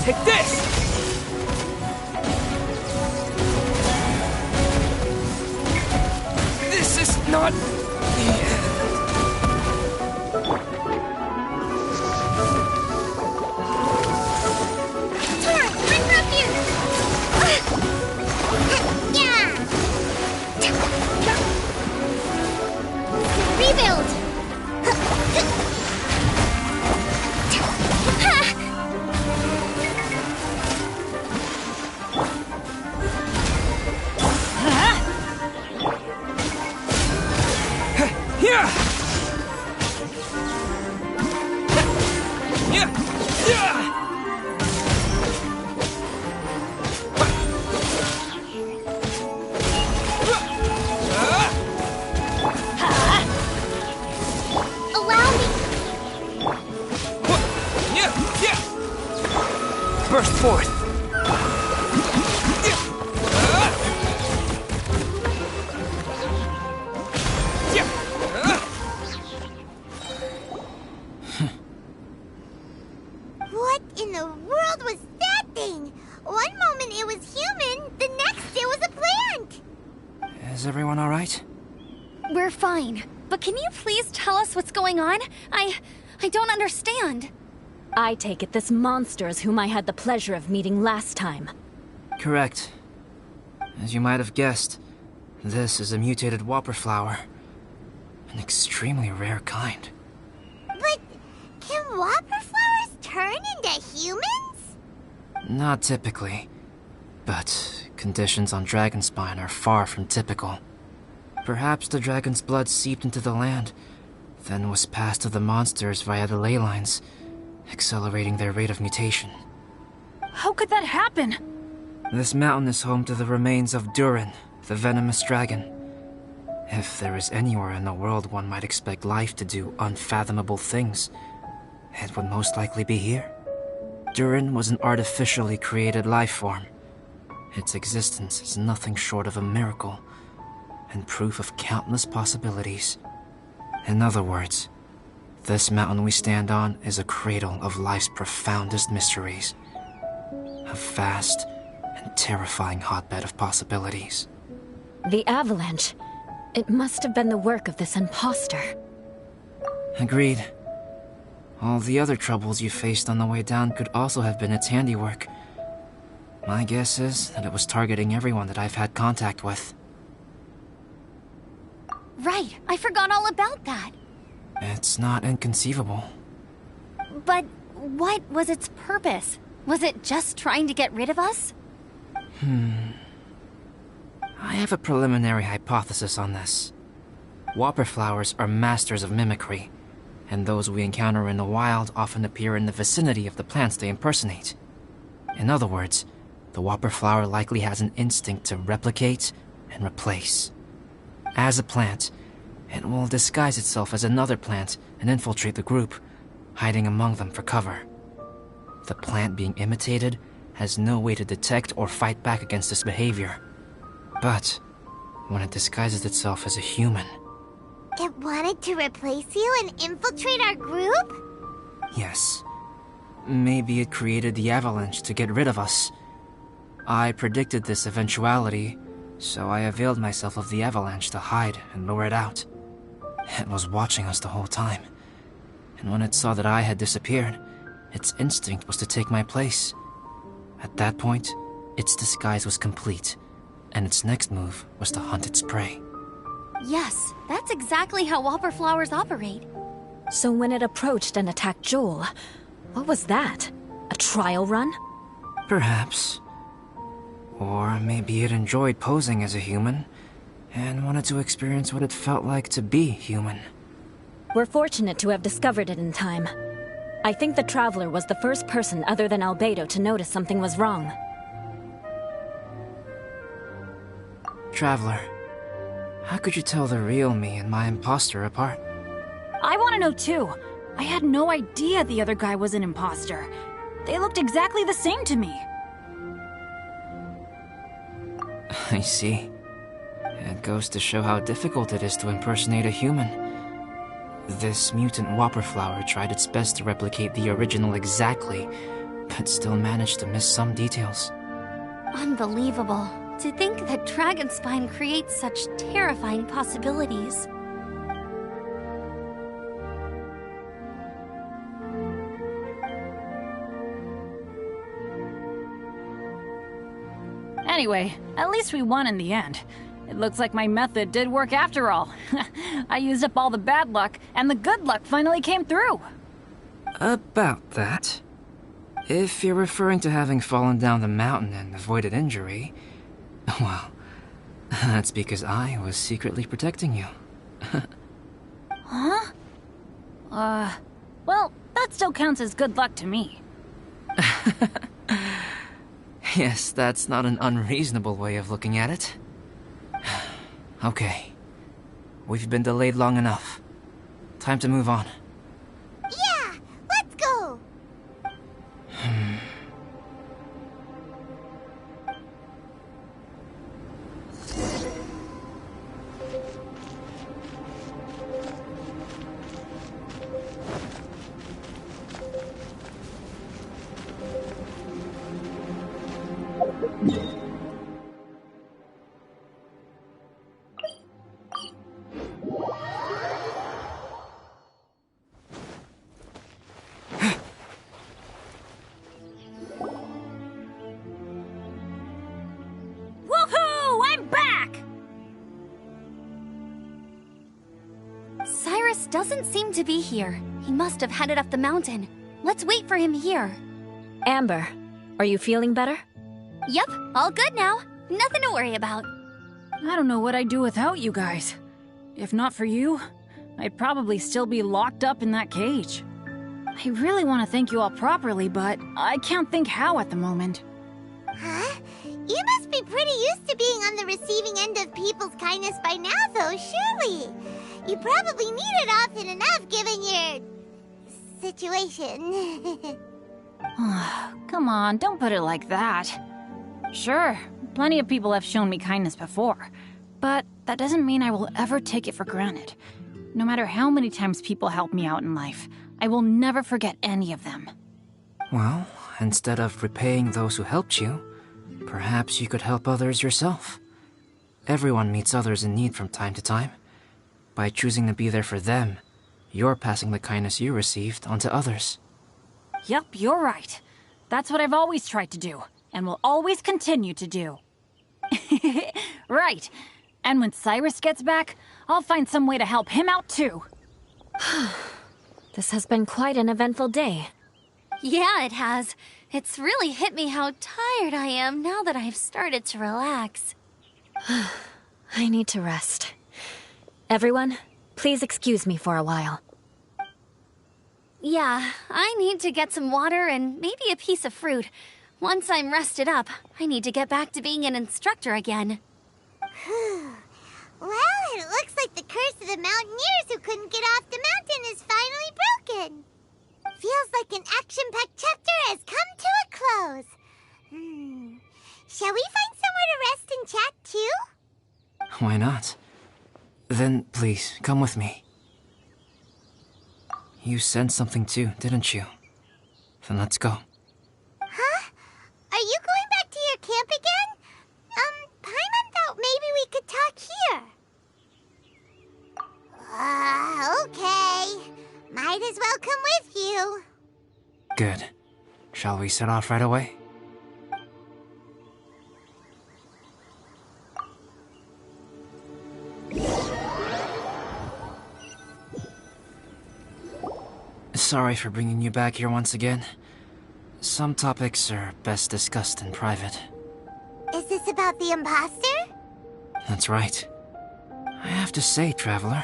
[SPEAKER 6] Take this. This is not the end.
[SPEAKER 2] Tor, run up here. Yeah. Rebuild.
[SPEAKER 6] Yeah. Yeah. Yeah.
[SPEAKER 2] Allow me.
[SPEAKER 6] Yeah. Yeah. Burst forth.
[SPEAKER 2] What in the world was that thing? One moment it was human, the next it was a plant.
[SPEAKER 1] Is everyone alright?
[SPEAKER 4] We're fine. But can you please tell us what's going on? I don't understand.
[SPEAKER 3] I take it this monster is whom I had the pleasure of meeting last time.
[SPEAKER 1] Correct. As you might have guessed, this is a mutated whopper flower. An extremely rare kind.
[SPEAKER 2] But can whopper flowers turn into humans?
[SPEAKER 1] Not typically, but conditions on Dragonspine are far from typical. Perhaps the dragon's blood seeped into the land, then was passed to the monsters via the ley lines, accelerating their rate of mutation.
[SPEAKER 5] How could that happen?
[SPEAKER 1] This mountain is home to the remains of Durin, the venomous dragon. If there is anywhere in the world one might expect life to do unfathomable things, it would most likely be here. Durin was an artificially created life form. Its existence is nothing short of a miracle, and proof of countless possibilities. In other words, this mountain we stand on is a cradle of life's profoundest mysteries. A vast and terrifying hotbed of possibilities.
[SPEAKER 3] The avalanche. It must have been the work of this imposter.
[SPEAKER 1] Agreed. All the other troubles you faced on the way down could also have been its handiwork. My guess is that it was targeting everyone that I've had contact with.
[SPEAKER 4] Right, I forgot all about that.
[SPEAKER 1] It's not inconceivable.
[SPEAKER 4] But what was its purpose? Was it just trying to get rid of us?
[SPEAKER 1] I have a preliminary hypothesis on this. Whopper flowers are masters of mimicry, and those we encounter in the wild often appear in the vicinity of the plants they impersonate. In other words, the whopper flower likely has an instinct to replicate and replace. As a plant, It will disguise itself as another plant and infiltrate the group, hiding among them for cover. The plant being imitated has no way to detect or fight back against this behavior. But when it disguises itself as a human...
[SPEAKER 2] It wanted to replace you and infiltrate our group?
[SPEAKER 1] Yes. Maybe it created the avalanche to get rid of us. I predicted this eventuality, so I availed myself of the avalanche to hide and lure it out. It was watching us the whole time, and when it saw that I had disappeared, its instinct was to take my place. At that point, its disguise was complete, and its next move was to hunt its prey.
[SPEAKER 4] Yes, that's exactly how whopper flowers operate.
[SPEAKER 3] So when it approached and attacked Joel, what was that? A trial run?
[SPEAKER 1] Perhaps. Or maybe it enjoyed posing as a human, and wanted to experience what it felt like to be human.
[SPEAKER 3] We're fortunate to have discovered it in time. I think the Traveler was the first person other than Albedo to notice something was wrong.
[SPEAKER 1] Traveler, how could you tell the real me and my imposter apart?
[SPEAKER 5] I want to know too. I had no idea the other guy was an imposter. They looked exactly the same to me.
[SPEAKER 1] I see. It goes to show how difficult it is to impersonate a human. This mutant whopper flower tried its best to replicate the original exactly, but still managed to miss some details.
[SPEAKER 4] Unbelievable. To think that Dragonspine creates such terrifying possibilities.
[SPEAKER 5] Anyway, at least we won in the end. It looks like my method did work after all. I used up all the bad luck, and the good luck finally came through.
[SPEAKER 1] About that. If you're referring to having fallen down the mountain and avoided injury, well, that's because I was secretly protecting you.
[SPEAKER 5] Huh? Well, that still counts as good luck to me.
[SPEAKER 1] Yes, that's not an unreasonable way of looking at it. Okay. We've been delayed long enough. Time to move on.
[SPEAKER 2] Yeah, let's go!
[SPEAKER 5] Woohoo! I'm back!
[SPEAKER 4] Cyrus doesn't seem to be here. He must have headed up the mountain. Let's wait for him here.
[SPEAKER 3] Amber, are you feeling better?
[SPEAKER 4] Yep, all good now. Nothing to worry about.
[SPEAKER 5] I don't know what I'd do without you guys. If not for you, I'd probably still be locked up in that cage. I really want to thank you all properly, but I can't think how at the moment.
[SPEAKER 2] Huh? You must be pretty used to being on the receiving end of people's kindness by now, though, surely. You probably need it often enough, given your... situation.
[SPEAKER 5] Come on, don't put it like that. Sure, plenty of people have shown me kindness before, but that doesn't mean I will ever take it for granted. No matter how many times people help me out in life, I will never forget any of them.
[SPEAKER 1] Well, instead of repaying those who helped you, perhaps you could help others yourself. Everyone meets others in need from time to time. By choosing to be there for them, you're passing the kindness you received onto others.
[SPEAKER 5] Yep, you're right. That's what I've always tried to do, and will always continue to do. Right. And when Cyrus gets back, I'll find some way to help him out too.
[SPEAKER 3] This has been quite an eventful day.
[SPEAKER 4] Yeah, it has. It's really hit me how tired I am now that I've started to relax.
[SPEAKER 3] I need to rest. Everyone, please excuse me for a while.
[SPEAKER 4] Yeah, I need to get some water and maybe a piece of fruit. Once I'm rested up, I need to get back to being an instructor again.
[SPEAKER 2] Well, it looks like the curse of the mountaineers who couldn't get off the mountain is finally broken. Feels like an action-packed chapter has come to a close. Shall we find somewhere to rest and chat too?
[SPEAKER 1] Why not? Then, please, come with me. You sensed something too, didn't you? Then let's go.
[SPEAKER 2] Huh? Are you going back to your camp again? Paimon thought maybe we could talk here. Okay. Might as well come with you.
[SPEAKER 1] Good. Shall we set off right away? Sorry for bringing you back here once again. Some topics are best discussed in private.
[SPEAKER 2] Is this about the imposter?
[SPEAKER 1] That's right. I have to say, Traveler,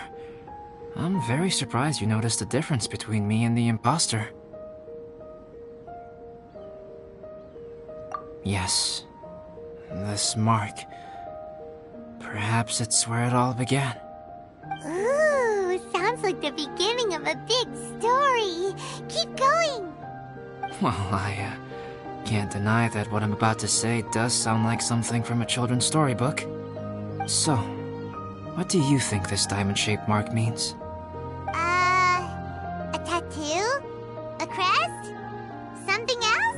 [SPEAKER 1] I'm very surprised you noticed the difference between me and the imposter. Yes, this mark. Perhaps it's where it all began.
[SPEAKER 2] Ooh, sounds like the beginning of a big story. Keep going.
[SPEAKER 1] Well, I can't deny that what I'm about to say does sound like something from a children's storybook. So, what do you think this diamond-shaped mark means?
[SPEAKER 2] A tattoo? A crest? Something else?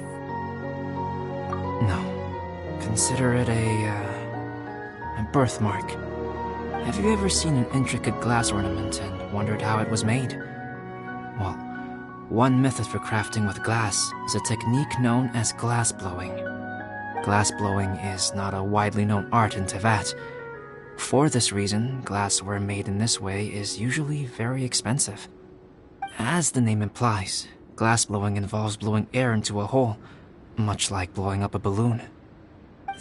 [SPEAKER 1] No. Consider it a birthmark. Have you ever seen an intricate glass ornament and wondered how it was made? Well, one method for crafting with glass is a technique known as glass blowing. Glass blowing is not a widely known art in Teyvat. For this reason, glassware made in this way is usually very expensive. As the name implies, glass blowing involves blowing air into a hole, much like blowing up a balloon.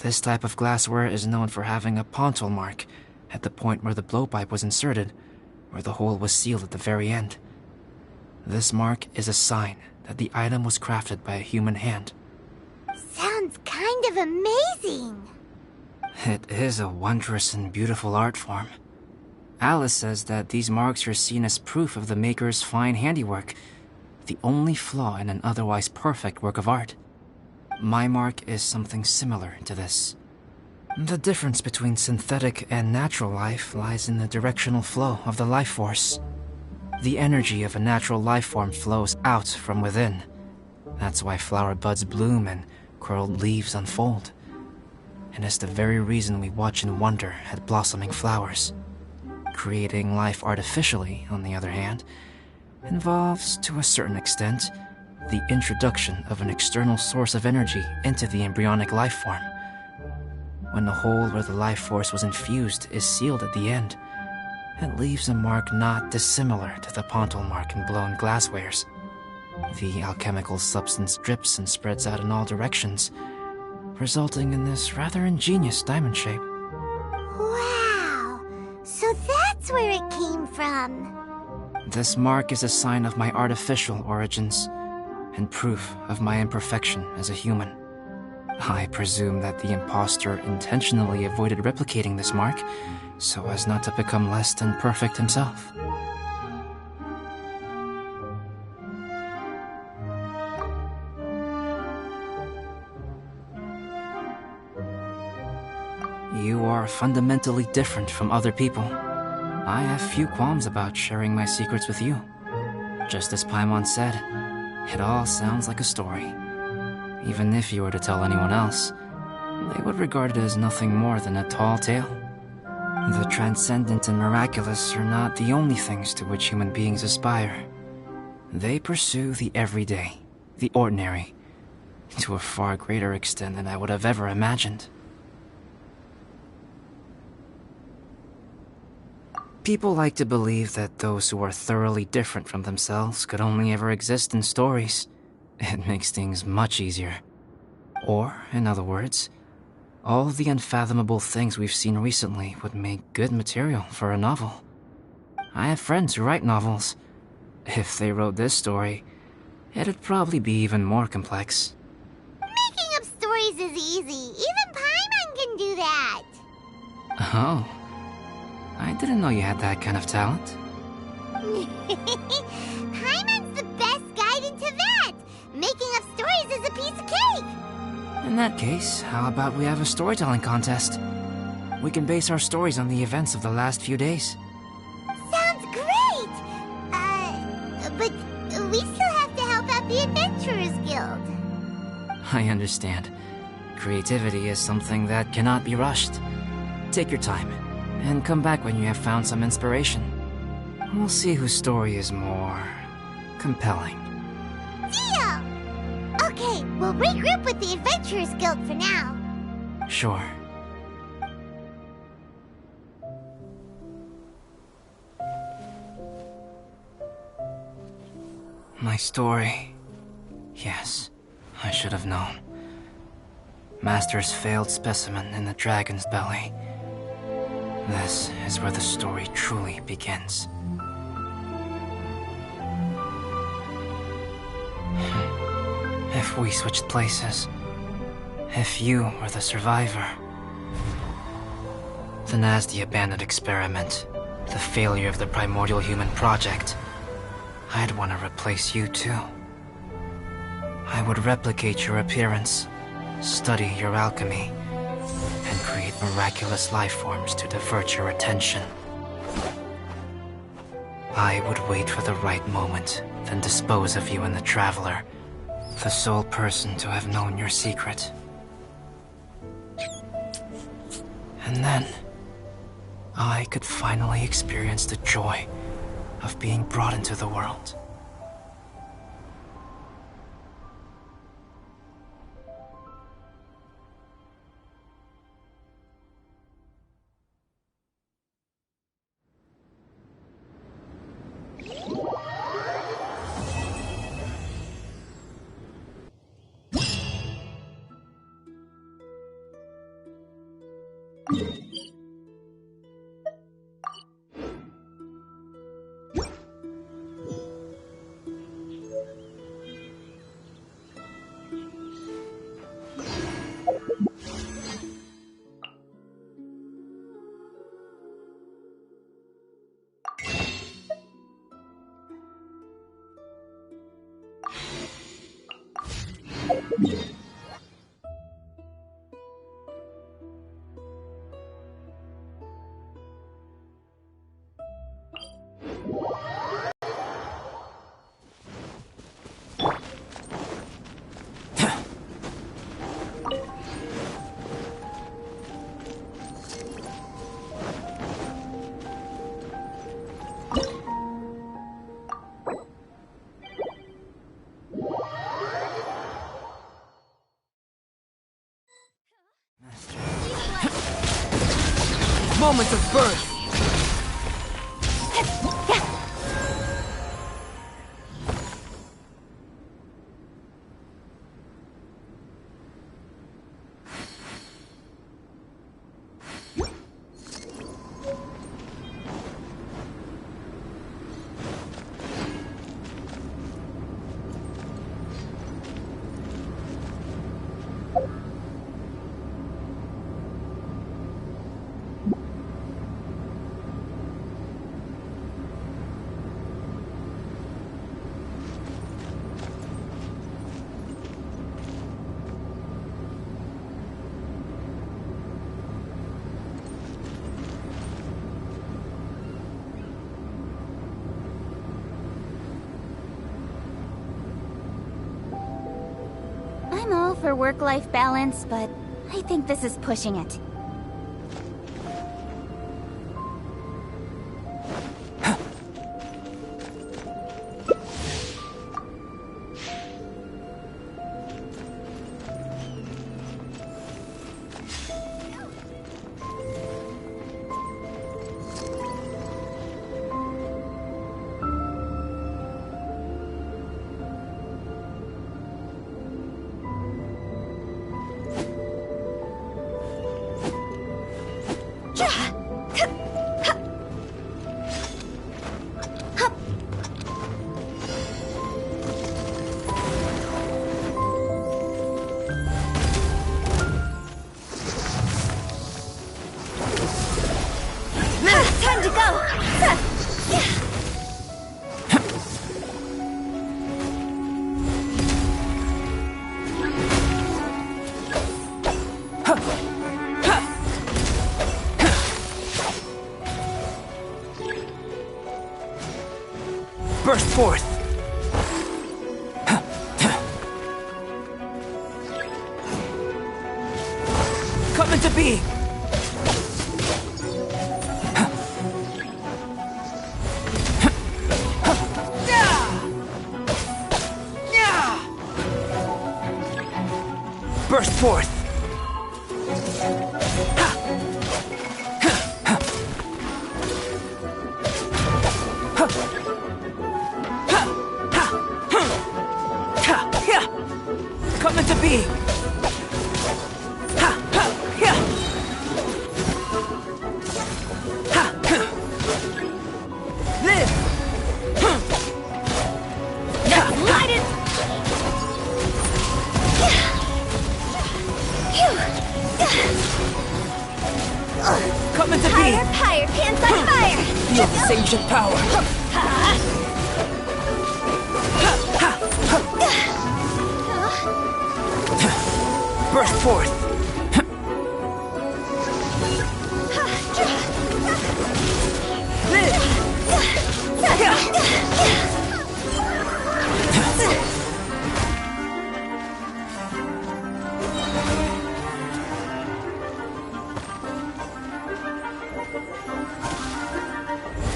[SPEAKER 1] This type of glassware is known for having a pontal mark at the point where the blowpipe was inserted, where the hole was sealed at the very end. This mark is a sign that the item was crafted by a human hand.
[SPEAKER 2] Sounds kind of amazing.
[SPEAKER 1] It is a wondrous and beautiful art form. Alice says that these marks are seen as proof of the maker's fine handiwork, the only flaw in an otherwise perfect work of art. My mark is something similar to this. The difference between synthetic and natural life lies in the directional flow of the life force. The energy of a natural life form flows out from within. That's why flower buds bloom and curled leaves unfold. And it's the very reason we watch and wonder at blossoming flowers. Creating life artificially, on the other hand, involves, to a certain extent, the introduction of an external source of energy into the embryonic life form. When the hole where the life force was infused is sealed at the end, it leaves a mark not dissimilar to the pontal mark in blown glasswares. The alchemical substance drips and spreads out in all directions, resulting in this rather ingenious diamond shape.
[SPEAKER 2] Wow! So that's where it came from.
[SPEAKER 1] This mark is a sign of my artificial origins, and proof of my imperfection as a human. I presume that the impostor intentionally avoided replicating this mark, so as not to become less than perfect himself. You are fundamentally different from other people. I have few qualms about sharing my secrets with you. Just as Paimon said, it all sounds like a story. Even if you were to tell anyone else, they would regard it as nothing more than a tall tale. The transcendent and miraculous are not the only things to which human beings aspire. They pursue the everyday, the ordinary, to a far greater extent than I would have ever imagined. People like to believe that those who are thoroughly different from themselves could only ever exist in stories. It makes things much easier. Or, in other words, all the unfathomable things we've seen recently would make good material for a novel. I have friends who write novels. If they wrote this story, it'd probably be even more complex.
[SPEAKER 2] Making up stories is easy. Even Paimon can do that.
[SPEAKER 1] Oh. didn't know you had that kind of talent.
[SPEAKER 2] Paimon's the best guide into that! Making up stories is a piece of cake!
[SPEAKER 1] In that case, how about we have a storytelling contest? We can base our stories on the events of the last few days.
[SPEAKER 2] Sounds great! But we still have to help out the Adventurers Guild.
[SPEAKER 1] I understand. Creativity is something that cannot be rushed. Take your time, and come back when you have found some inspiration. We'll see whose story is more compelling.
[SPEAKER 2] Deal! Okay, we'll regroup with the Adventurers Guild for now.
[SPEAKER 1] Sure. My story. Yes, I should have known. Master's failed specimen in the dragon's belly. This is where the story truly begins. If we switched places, if you were the survivor, then as the abandoned experiment, the failure of the primordial human project, I'd want to replace you too. I would replicate your appearance, study your alchemy, and create miraculous life forms to divert your attention. I would wait for the right moment, then dispose of you and the Traveler, the sole person to have known your secret. And then, I could finally experience the joy of being brought into the world.
[SPEAKER 6] Moment of birth!
[SPEAKER 7] I'm all for work-life balance, but I think this is pushing it.
[SPEAKER 1] Burst forth! Come into being! Burst forth! Come into being! Live!
[SPEAKER 5] Light it!
[SPEAKER 1] Come into being!
[SPEAKER 7] Fire, pants on fire!
[SPEAKER 1] Feel this ancient power! Burst forth! Live!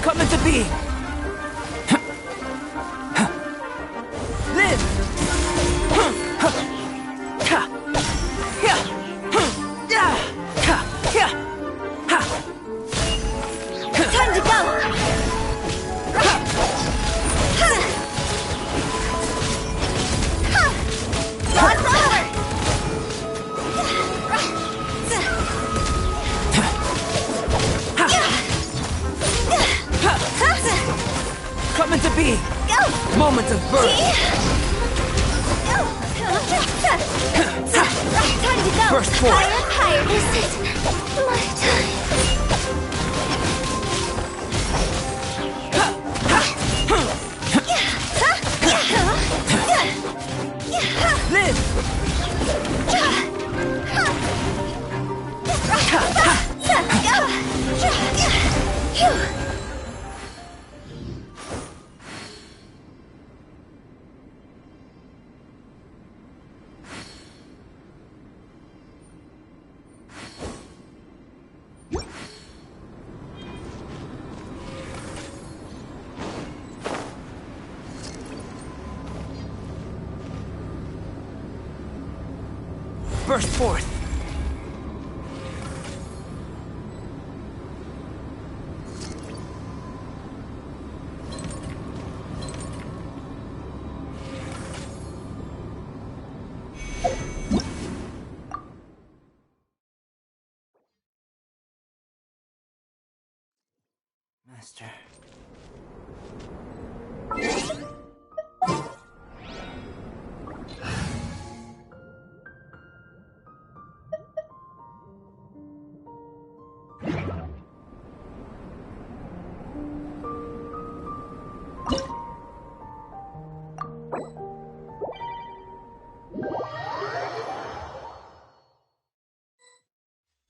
[SPEAKER 1] Come into being! Live!
[SPEAKER 7] Time to go! Lots over!
[SPEAKER 1] Come into being!
[SPEAKER 7] Go!
[SPEAKER 1] Moment of birth!
[SPEAKER 7] Time to go!
[SPEAKER 1] Burst forth!
[SPEAKER 7] Higher, this is my time.
[SPEAKER 1] Live! Burst forth! Master.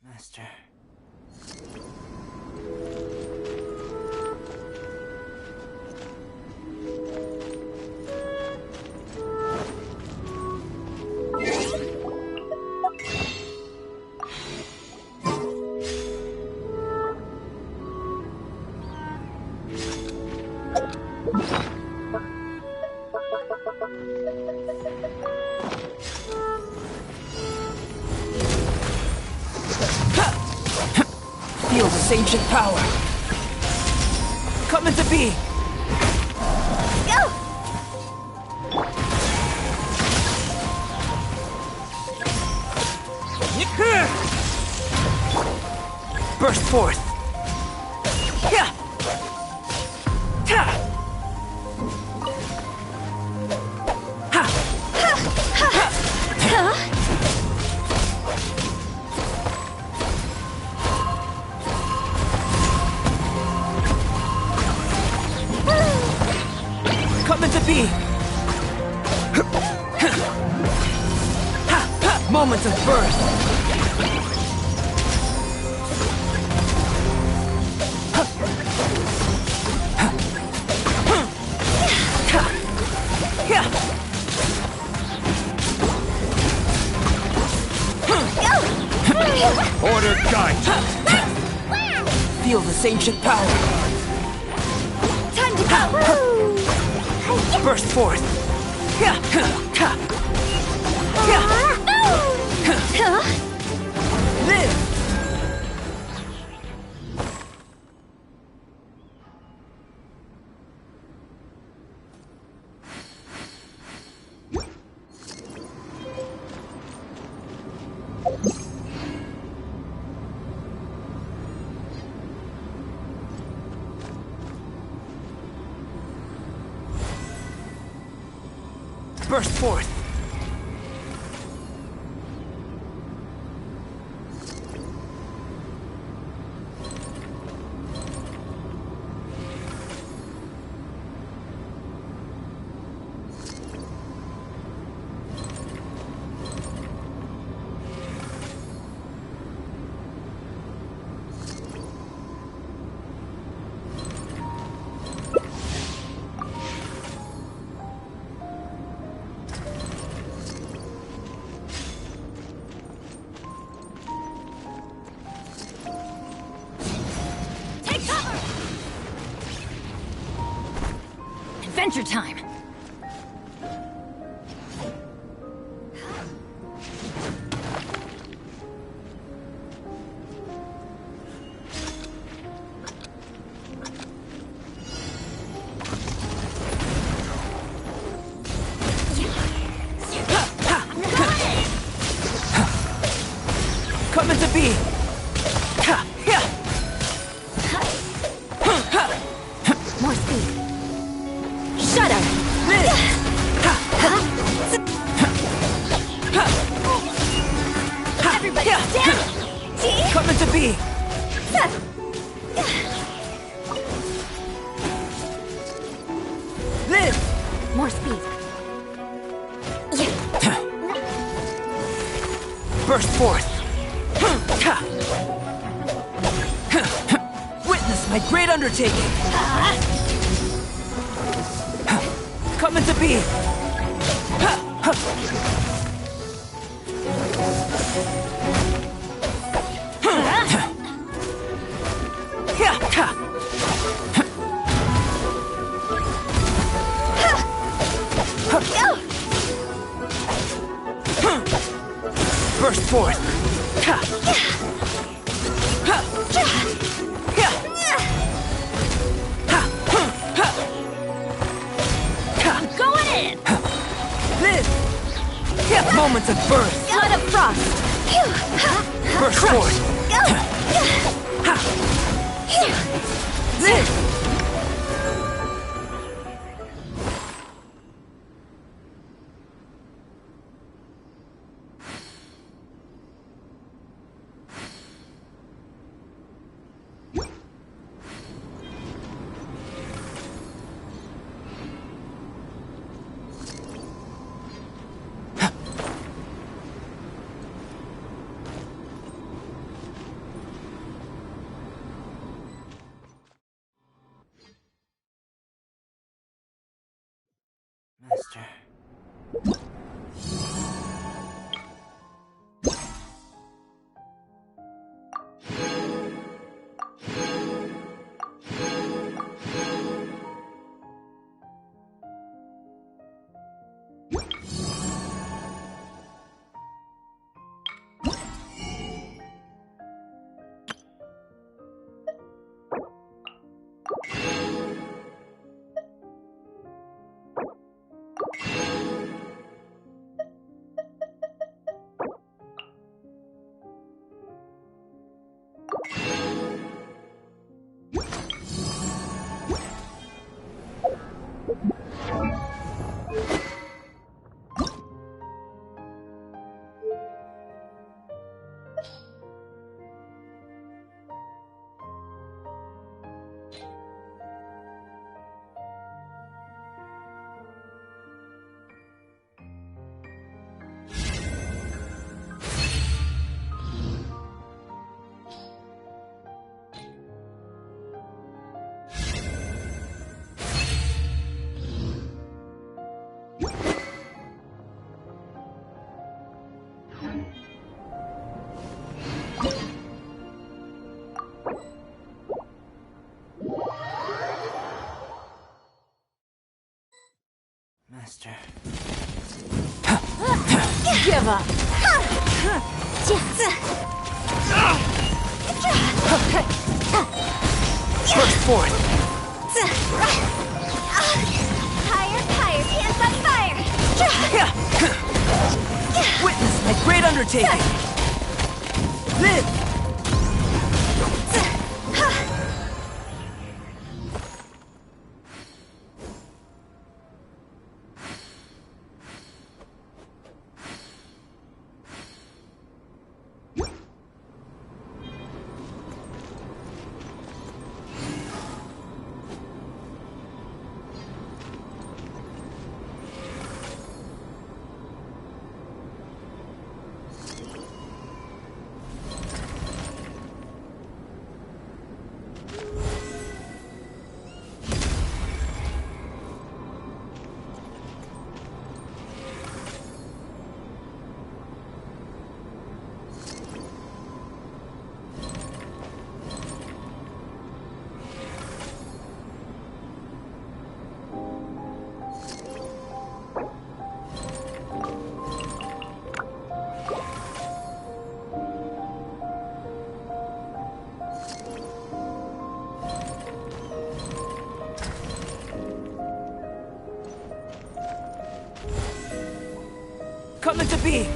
[SPEAKER 1] Master. Feel this ancient power! Come into being!
[SPEAKER 7] Go!
[SPEAKER 1] Burst forth! Come into being! Moment of birth!
[SPEAKER 6] Order guide. Feel this ancient power.
[SPEAKER 4] Time to go!
[SPEAKER 6] Burst forth. Live! Burst forth!
[SPEAKER 5] Adventure time!
[SPEAKER 6] Coming to be!
[SPEAKER 3] More speed. Shudder!
[SPEAKER 4] Everybody stand!
[SPEAKER 6] Coming to be! Live!
[SPEAKER 3] More speed.
[SPEAKER 6] Burst forth! Witness my great undertaking! Coming to be! Burst forth!
[SPEAKER 5] Going in!
[SPEAKER 6] Live! Moments of birth!
[SPEAKER 3] Flood of frost.
[SPEAKER 6] Burst forth! Live! Master. Burst forth!
[SPEAKER 7] Higher, higher, hands on fire!
[SPEAKER 6] Witness my great undertaking! Live! Coming to be!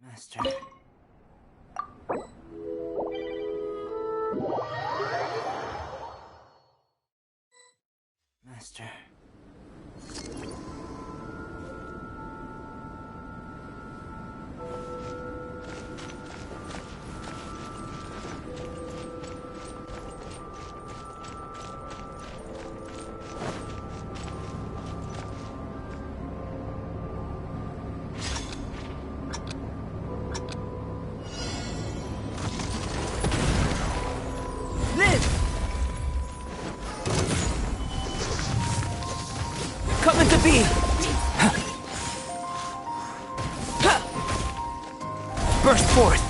[SPEAKER 1] Master. Master.
[SPEAKER 6] Coming to be! Burst forth!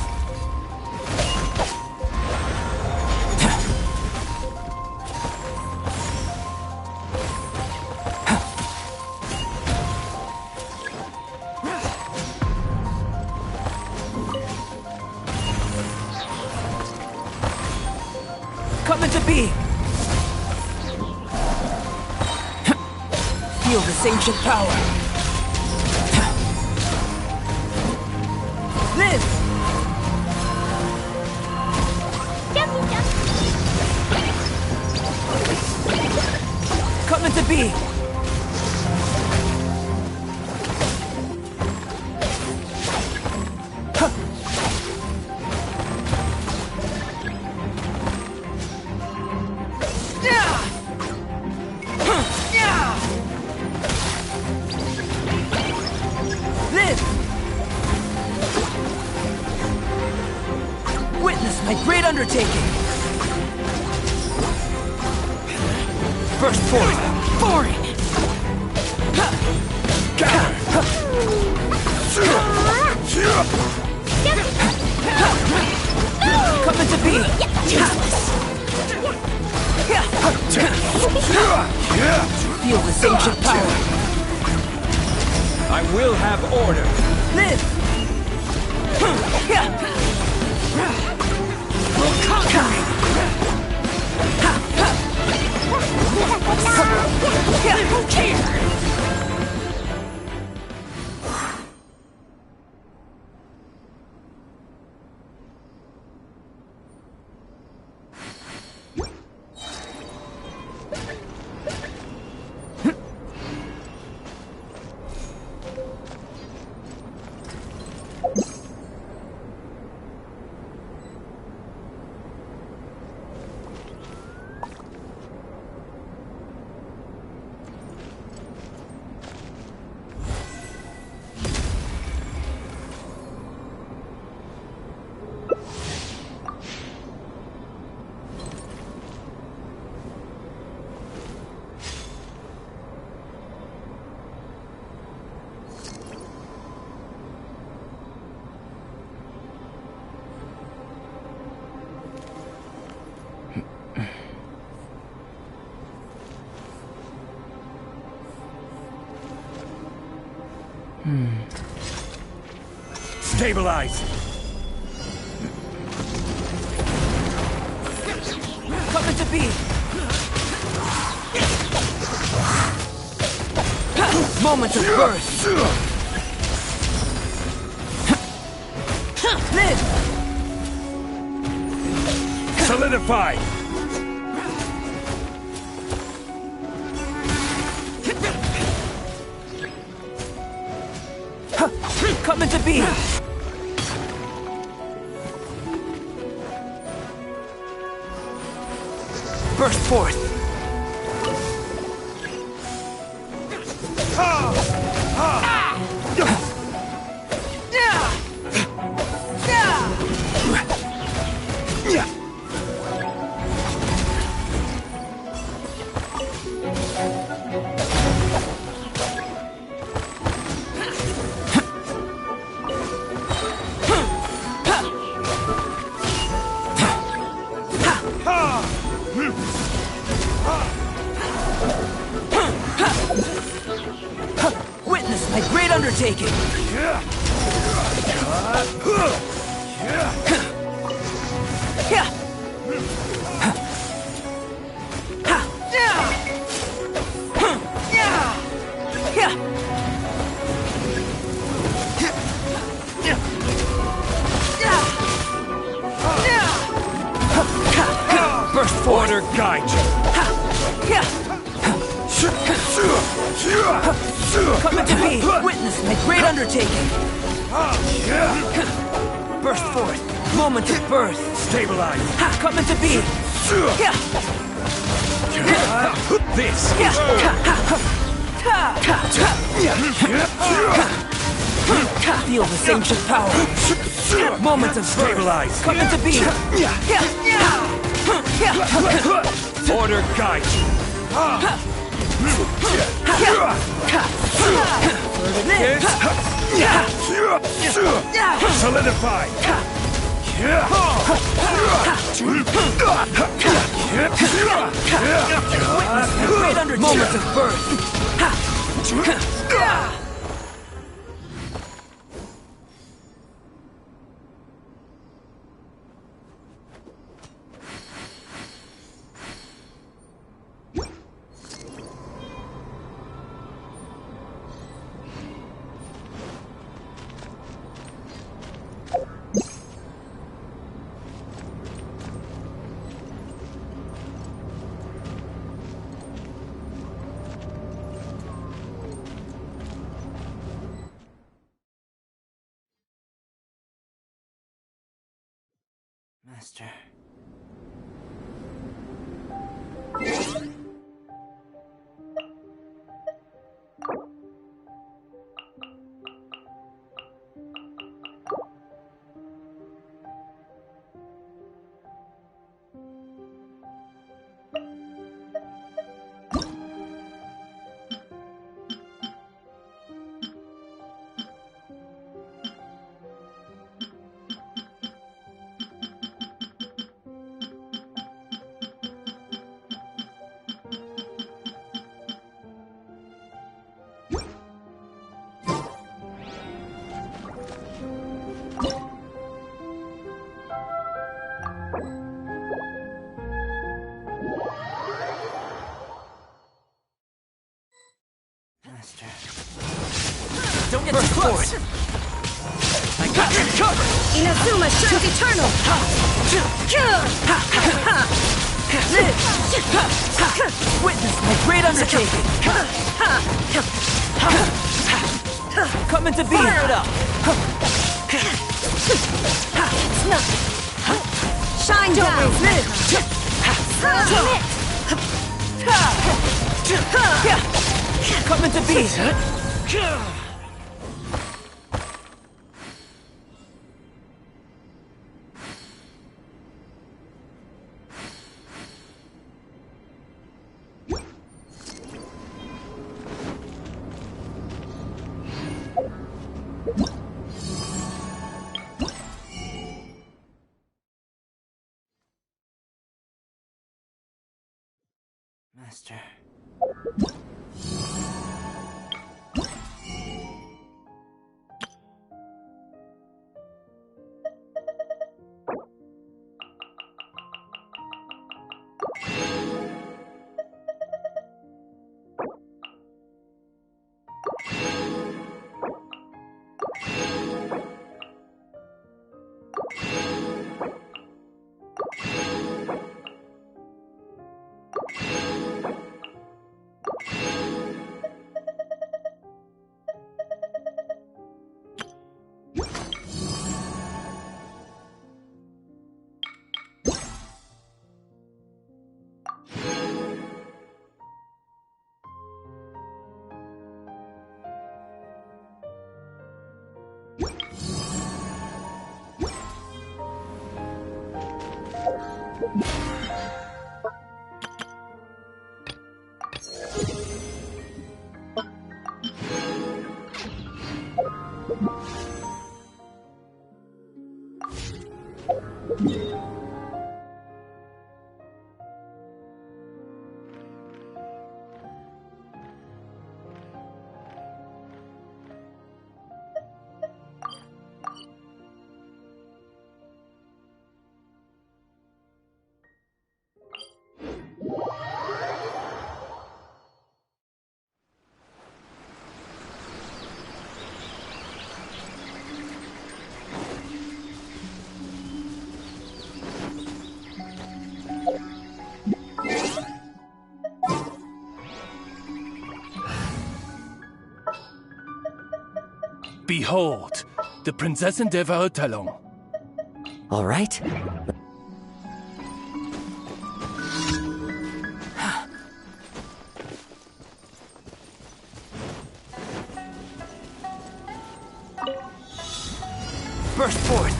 [SPEAKER 6] Coming to be! Feel this ancient power. Live! Coming to be! My great undertaking! Burst forth! Forward! Coming to be! Feel this ancient power!
[SPEAKER 8] I will have order!
[SPEAKER 6] Live! Will conquer!
[SPEAKER 8] Stabilize!
[SPEAKER 6] Coming to be! Moment of birth! Live!
[SPEAKER 8] Solidify!
[SPEAKER 6] Coming to be! Burst forth! Witness my great undertaking!
[SPEAKER 8] Burst forward or guide you!
[SPEAKER 6] Coming to be! Witness my great undertaking! Burst forth! Moment of birth!
[SPEAKER 8] Stabilize!
[SPEAKER 6] Coming to be!
[SPEAKER 8] This!
[SPEAKER 6] Feel this ancient power! Moment of
[SPEAKER 8] Stabilize!
[SPEAKER 6] coming to be!
[SPEAKER 8] Order guide you! Solidify!
[SPEAKER 6] Great undertaking! Moment of birth! Master. Don't get too close! I got you covered!
[SPEAKER 3] Inazuma shines eternal!
[SPEAKER 6] Witness my great undertaking! Coming to be! Fire it up!
[SPEAKER 3] It's nothing! Shine down!
[SPEAKER 6] Coming to be! Master.
[SPEAKER 8] Behold, the Prinzessin der Verurteilung.
[SPEAKER 6] All right. Burst forth.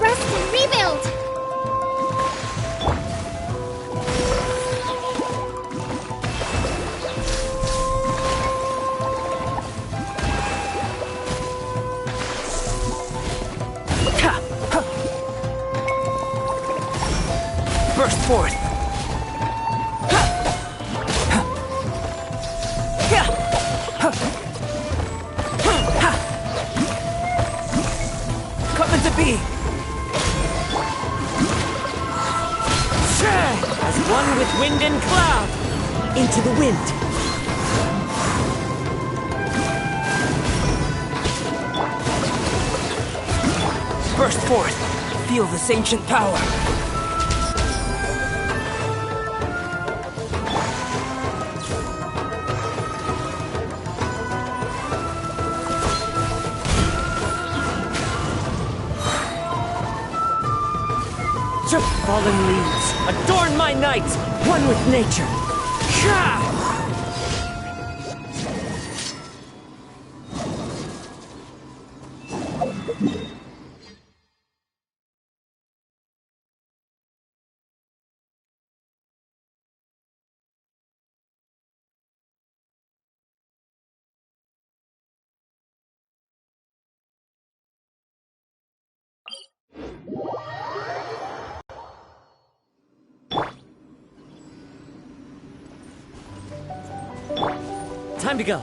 [SPEAKER 2] Rest and rebuild!
[SPEAKER 6] Burst forth. Coming to be. As one with wind and cloud. Into the wind. Burst forth. Feel this ancient power. Fallen leaves, adorn my night, one with nature. Time to go.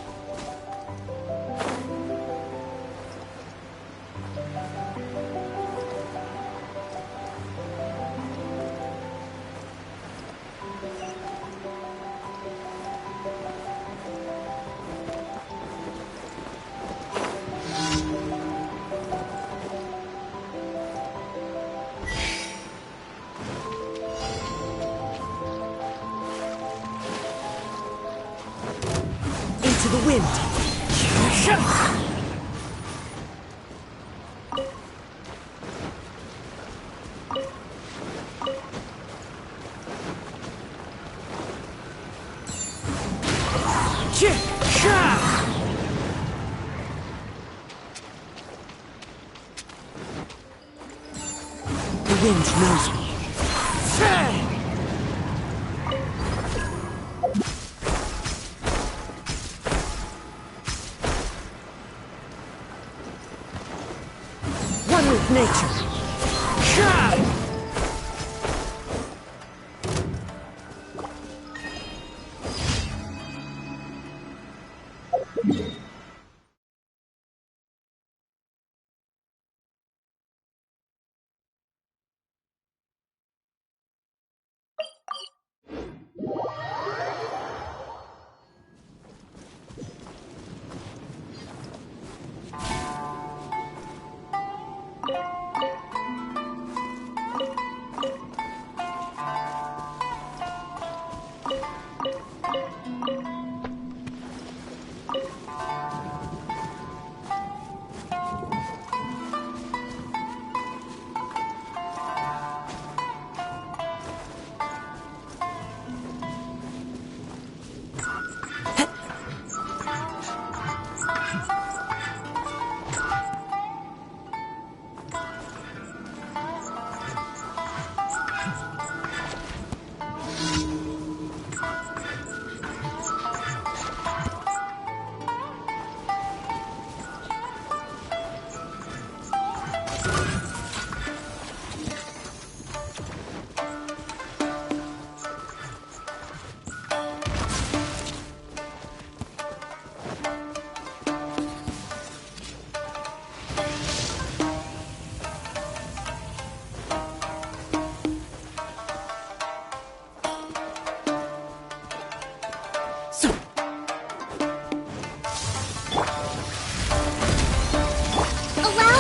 [SPEAKER 6] Into the wind. The wind knows me. One with nature.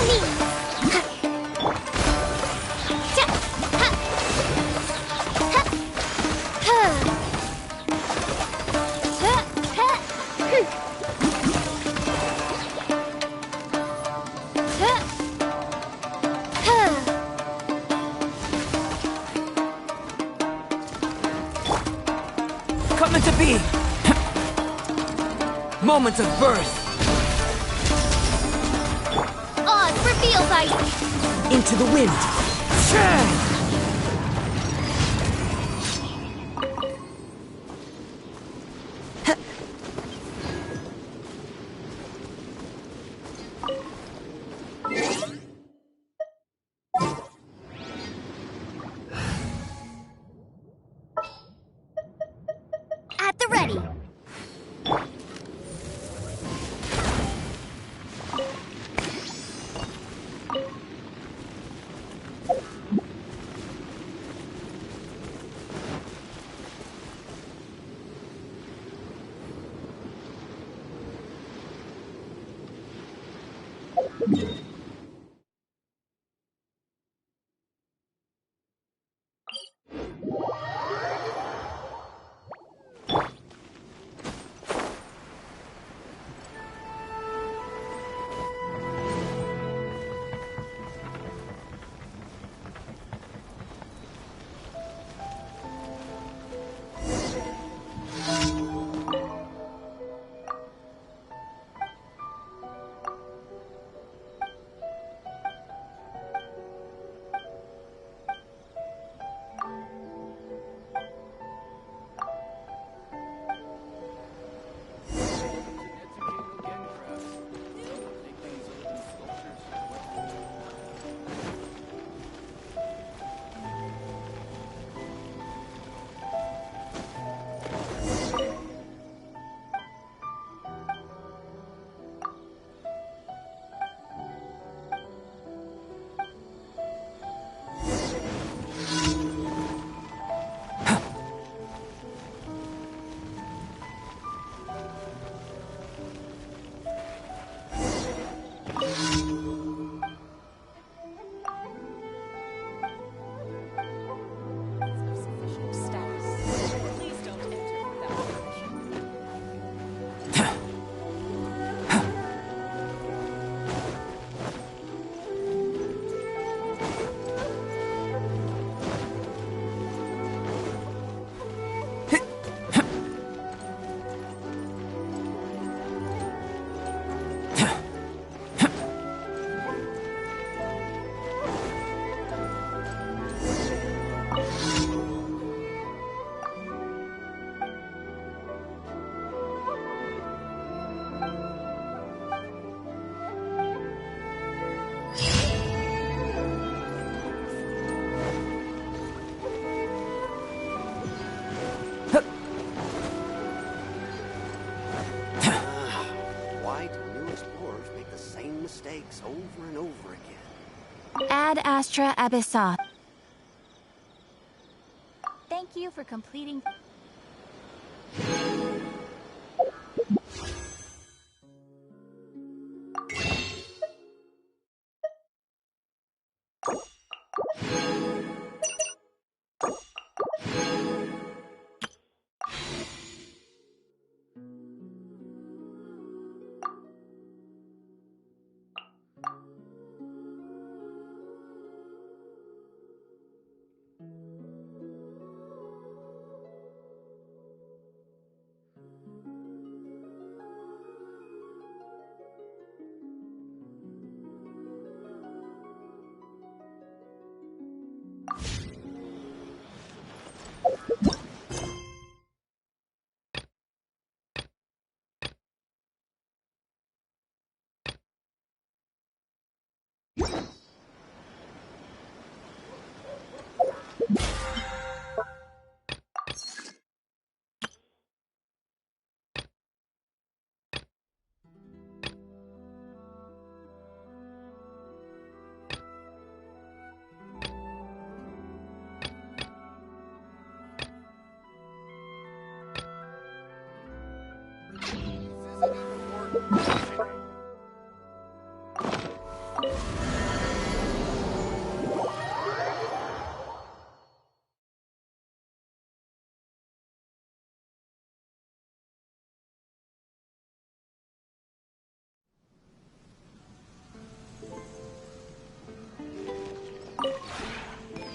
[SPEAKER 2] me!
[SPEAKER 6] Coming to be! Moment of birth!
[SPEAKER 2] Oz reveals ice!
[SPEAKER 6] Into the wind! Chad!
[SPEAKER 2] At the ready!
[SPEAKER 9] mistakes over and over again.
[SPEAKER 7] Ad Astra Abyssal. Thank you for completing...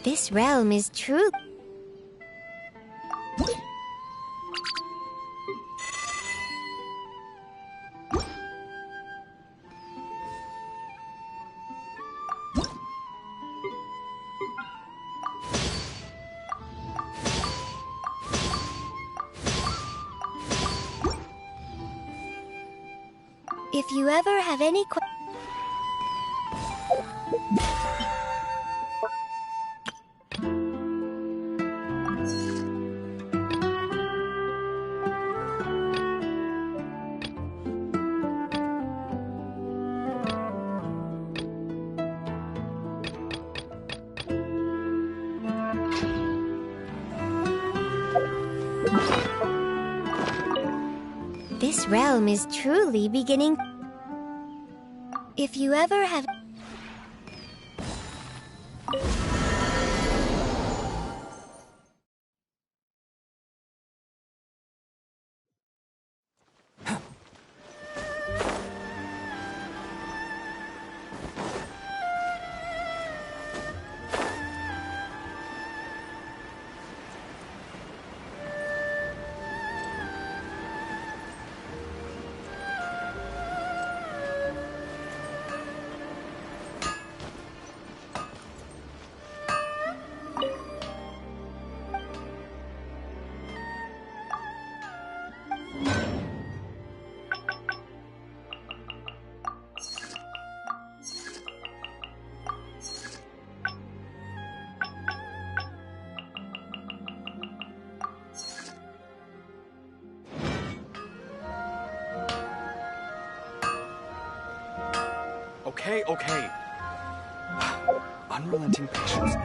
[SPEAKER 2] This realm is true. If you ever have any This realm is truly beginning. If you ever have...
[SPEAKER 10] Okay. Unrelenting patience.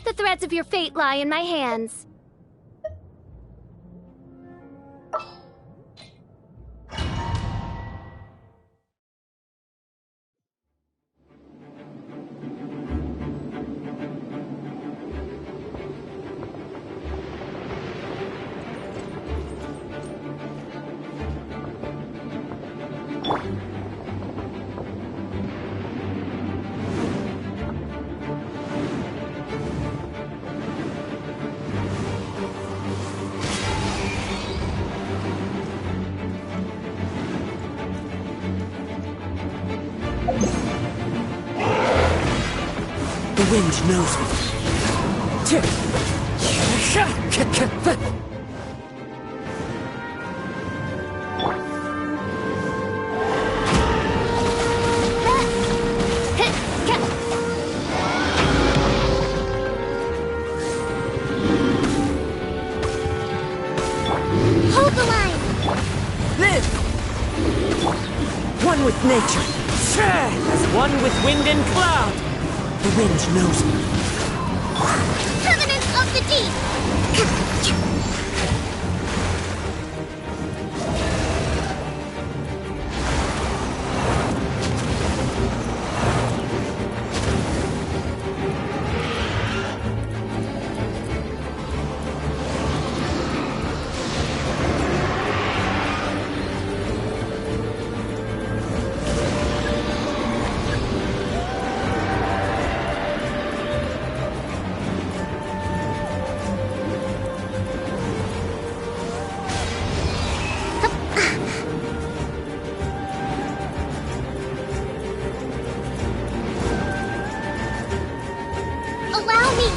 [SPEAKER 2] The threads of your fate lie in my hands.
[SPEAKER 6] wind knows me.
[SPEAKER 2] Hold the line!
[SPEAKER 6] Live! One with nature. As one with wind and cloud. The wind knows me.
[SPEAKER 2] Covenant of the Deep! Allow me!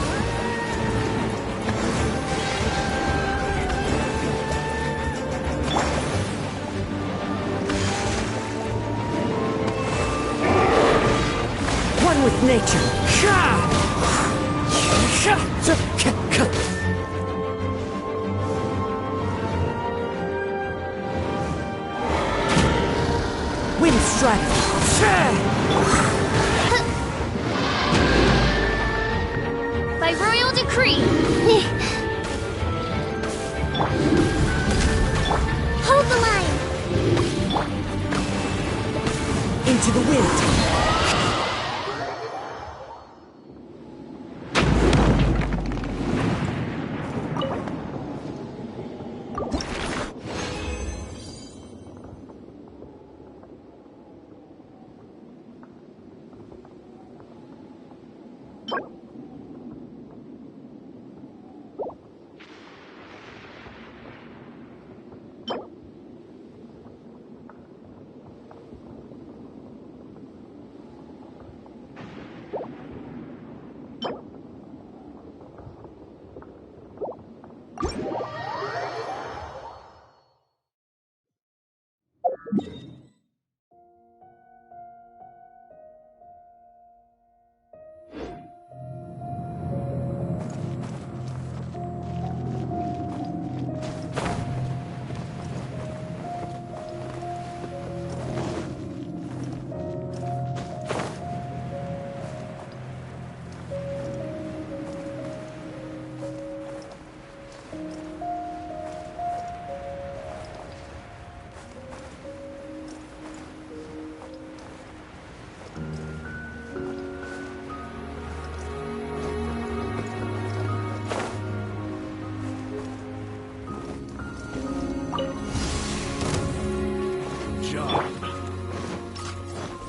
[SPEAKER 6] One with nature. Wind strike.
[SPEAKER 4] By royal decree!
[SPEAKER 2] Hold the line!
[SPEAKER 6] Into the wind.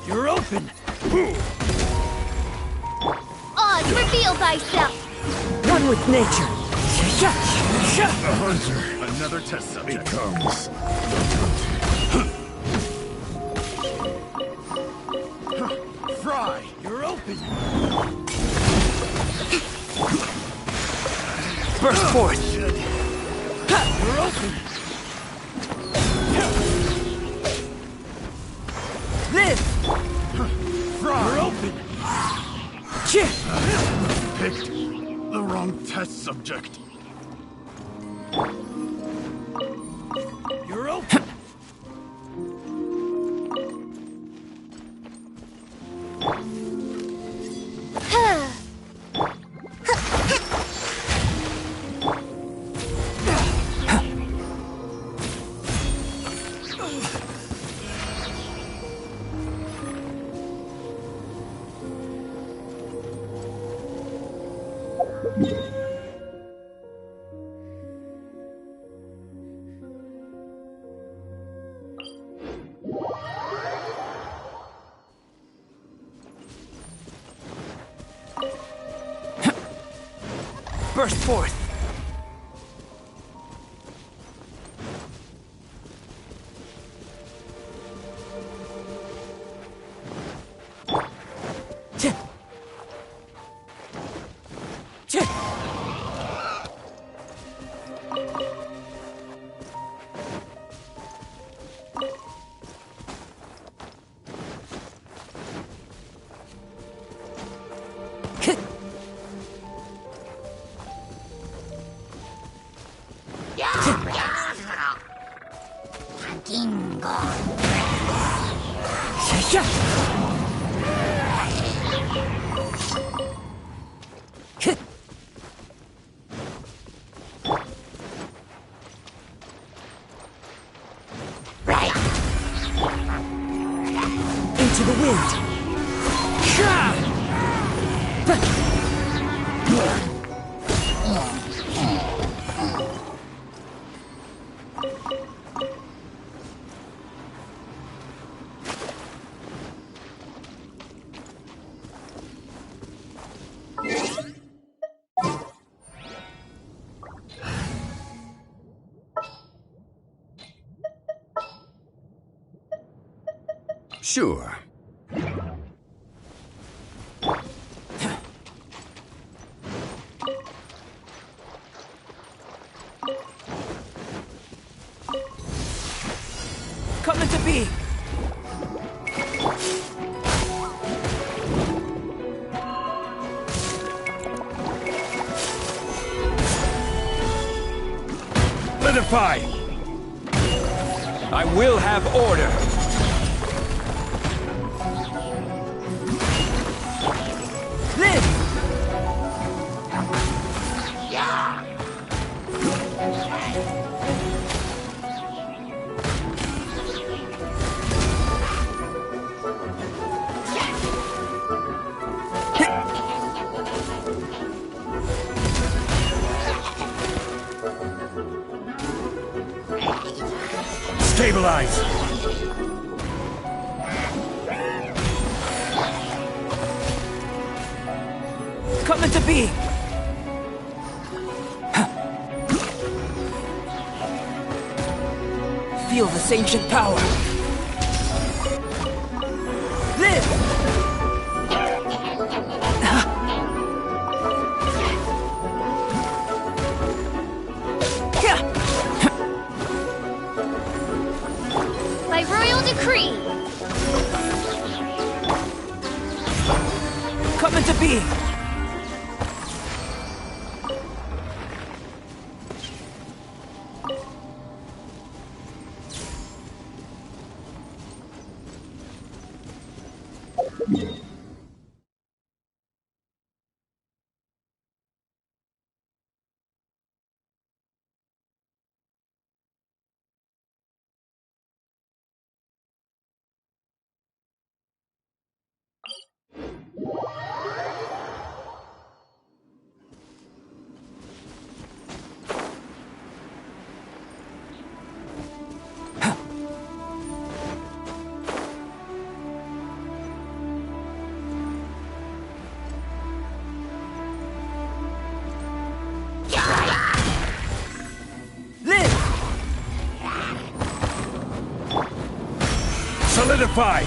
[SPEAKER 6] You're open!
[SPEAKER 4] Oz, reveal thyself!
[SPEAKER 6] One with nature!
[SPEAKER 10] The hunter, another test subject, becomes the hunted.
[SPEAKER 6] Fry! You're open! Burst forth! You're open! Live!
[SPEAKER 10] Fry!
[SPEAKER 6] You're open!
[SPEAKER 10] Picked the wrong test subject.
[SPEAKER 6] You're open! Burst forth! Into the wind.
[SPEAKER 11] Sure.
[SPEAKER 6] Coming to be.
[SPEAKER 11] Solidify! I will have order.
[SPEAKER 6] Live!
[SPEAKER 11] Stabilize!
[SPEAKER 6] Coming to be! Feel this ancient power. Live!
[SPEAKER 4] By royal decree!
[SPEAKER 6] Coming to be!
[SPEAKER 11] Solidify!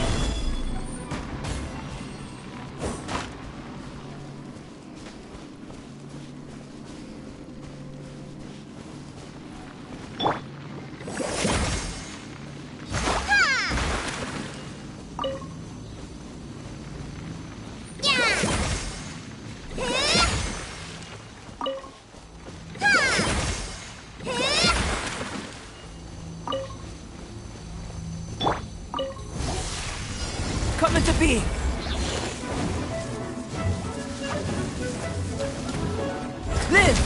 [SPEAKER 6] Coming to be! Live!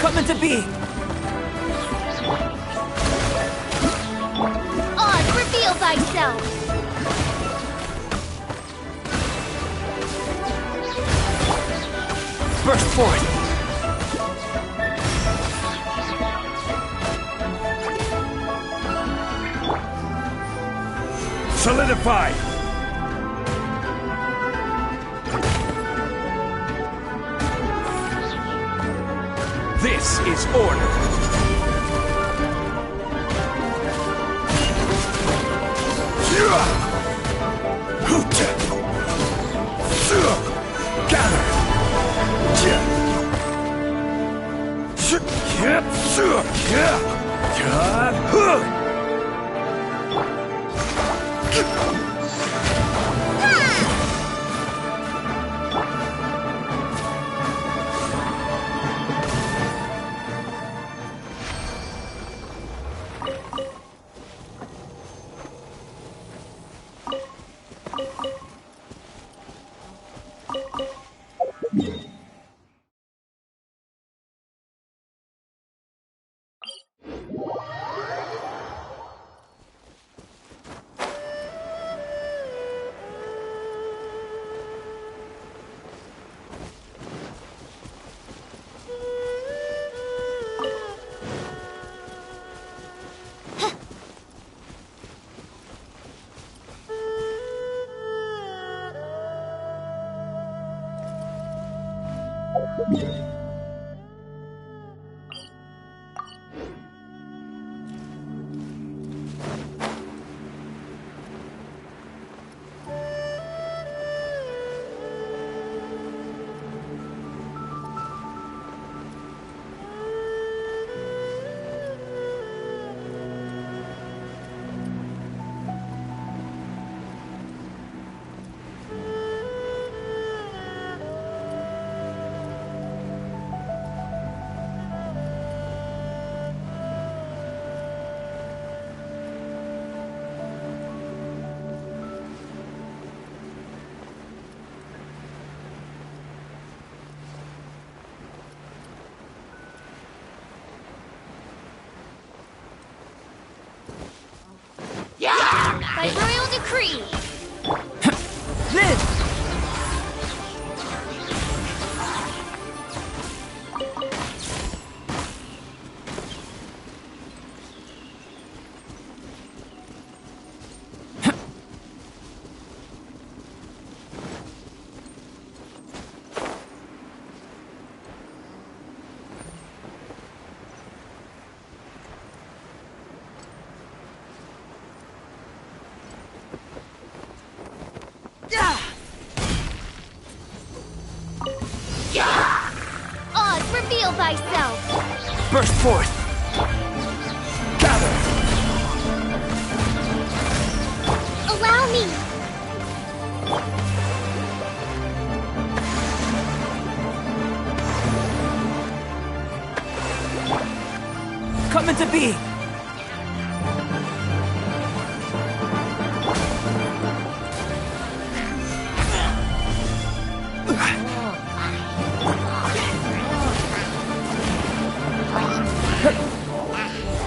[SPEAKER 6] Coming to be!
[SPEAKER 4] Oz, reveal thyself!
[SPEAKER 6] Burst forth!
[SPEAKER 11] Solidify! This is order! Gather!
[SPEAKER 4] By royal decree!
[SPEAKER 1] Live!
[SPEAKER 2] Oz, reveal thyself!
[SPEAKER 1] Burst forth! Gather!
[SPEAKER 2] Allow me!
[SPEAKER 1] Come into being!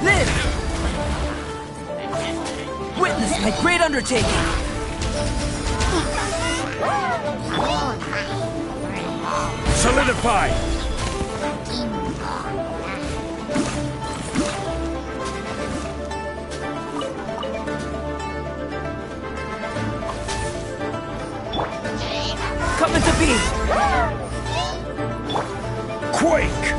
[SPEAKER 1] Live! Witness my great undertaking!
[SPEAKER 11] Solidify!
[SPEAKER 1] Come into being!
[SPEAKER 11] Quake!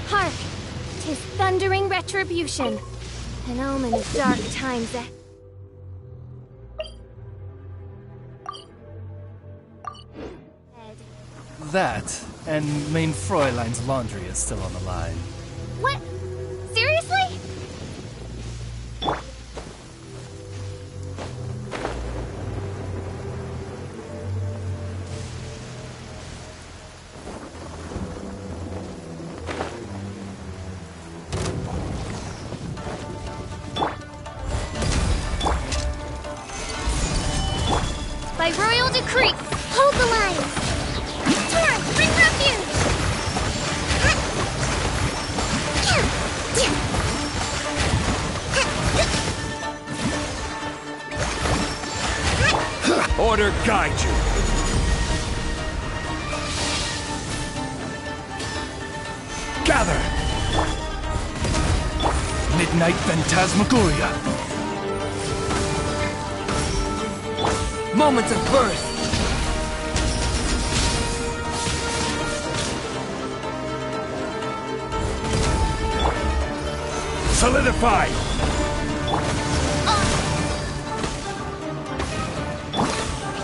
[SPEAKER 2] Hark! 'Tis thundering retribution. An omen of dark times ahead.
[SPEAKER 8] That, and Main Fräulein's laundry is still on the line.
[SPEAKER 2] What? Seriously?
[SPEAKER 4] By royal decree!
[SPEAKER 2] Hold the line! Turn! Bring refuge!
[SPEAKER 11] Order guide you. Gather!
[SPEAKER 8] Midnight Phantasmagoria.
[SPEAKER 6] Moments of birth.
[SPEAKER 11] Solidify!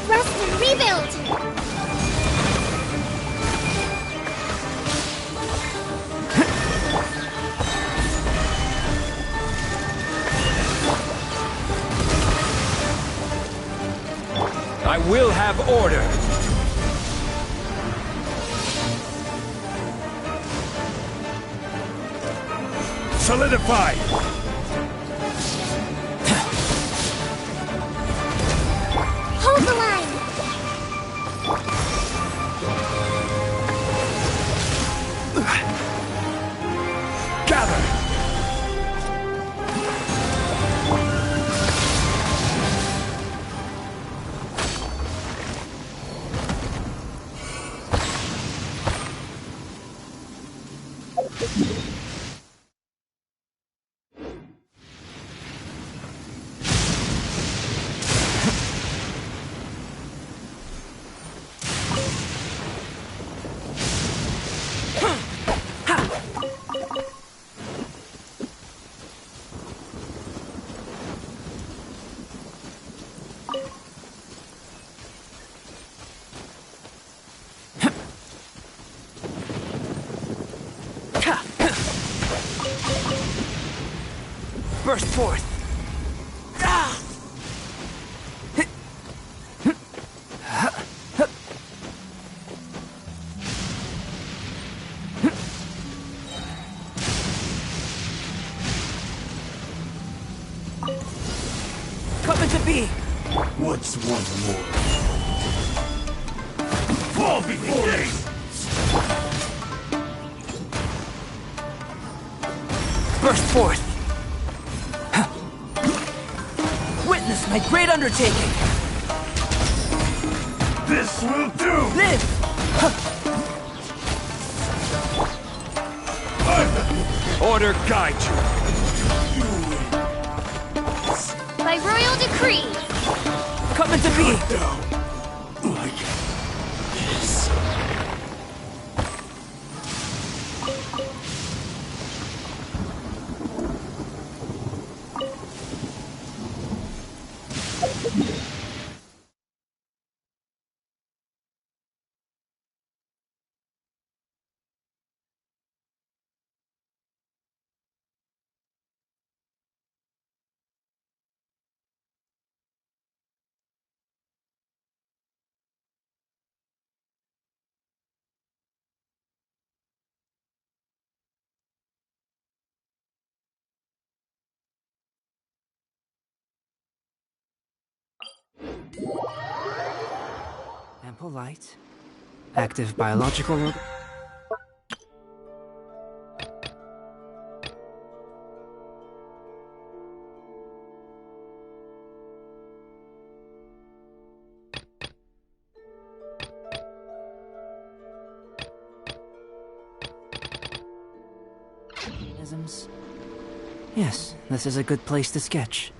[SPEAKER 2] Rest and rebuild!
[SPEAKER 11] I will have order. Solidify!
[SPEAKER 2] Hold the line!
[SPEAKER 11] Gather!
[SPEAKER 6] Burst forth. Ah! Coming to be.
[SPEAKER 10] What's one more? Fall before me!
[SPEAKER 6] Burst forth. Witness my great undertaking.
[SPEAKER 10] This will do!
[SPEAKER 6] Live.
[SPEAKER 11] Order guide you.
[SPEAKER 4] By royal decree.
[SPEAKER 6] Coming to be.
[SPEAKER 10] Down. Like this.
[SPEAKER 1] Ample light. Active biological... organisms. Yes, this is a good place to sketch.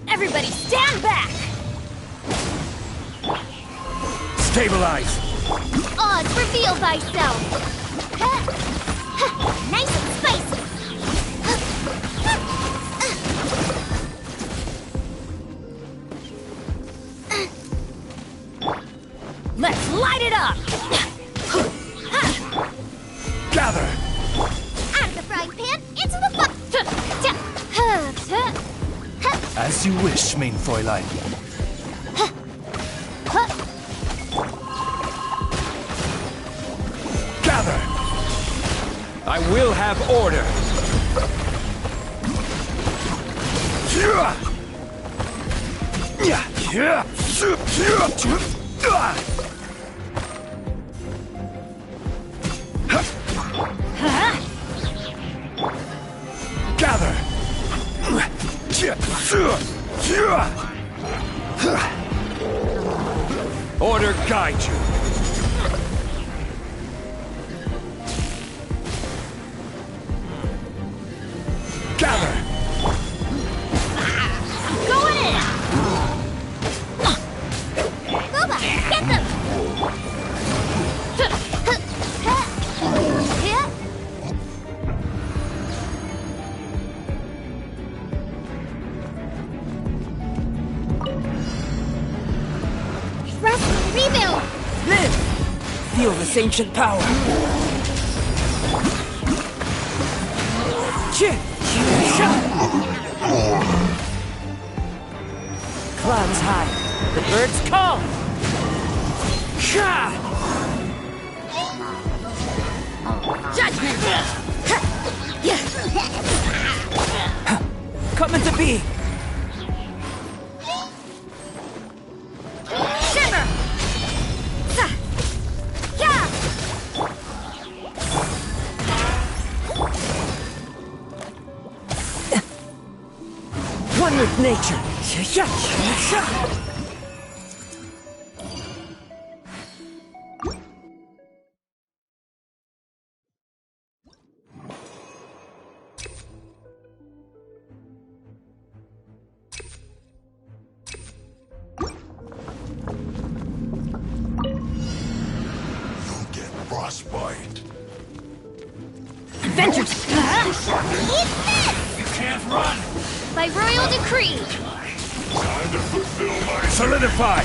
[SPEAKER 5] Everybody stand back!
[SPEAKER 11] Stabilize!
[SPEAKER 2] Oz, reveal thyself! Nice and spicy!
[SPEAKER 5] Let's light it up!
[SPEAKER 11] Gather!
[SPEAKER 2] Out of the frying pan, into the fire!
[SPEAKER 8] As you wish, main Fräulein.
[SPEAKER 11] Gather! I will have order! Gather! Order guide you! Gather!
[SPEAKER 2] Going in! Boba, get them! Rest, rebuild!
[SPEAKER 6] Live! Feel this ancient power. Clouds high. The birds call.
[SPEAKER 5] Judgment!
[SPEAKER 6] Coming to be.
[SPEAKER 5] Shiver!
[SPEAKER 6] One with nature.
[SPEAKER 10] You'll get frostbite.
[SPEAKER 5] Adventures!
[SPEAKER 2] Eat this!
[SPEAKER 10] You can't run!
[SPEAKER 2] By royal decree!
[SPEAKER 10] Time to fulfill my
[SPEAKER 11] Solidify!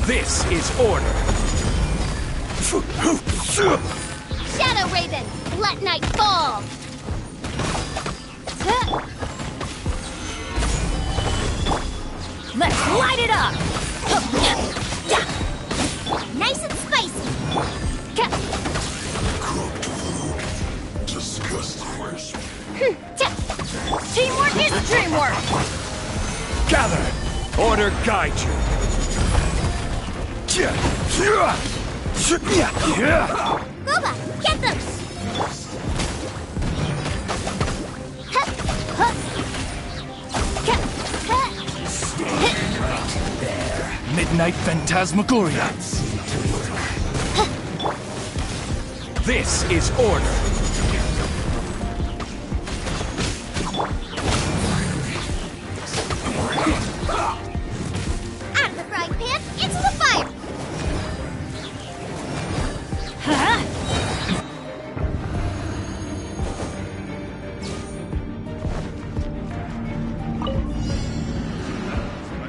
[SPEAKER 11] This is order!
[SPEAKER 2] Shadow Raven, let night fall!
[SPEAKER 5] Let's light it up!
[SPEAKER 2] Nice and spicy!
[SPEAKER 10] cooked food. Disgusting.
[SPEAKER 5] Teamwork is dreamwork!
[SPEAKER 11] Gather! Order guide you!
[SPEAKER 2] Boba, get them!
[SPEAKER 8] Midnight Phantasmagoria.
[SPEAKER 11] This is order!
[SPEAKER 2] Out of the frying pan, into the fire!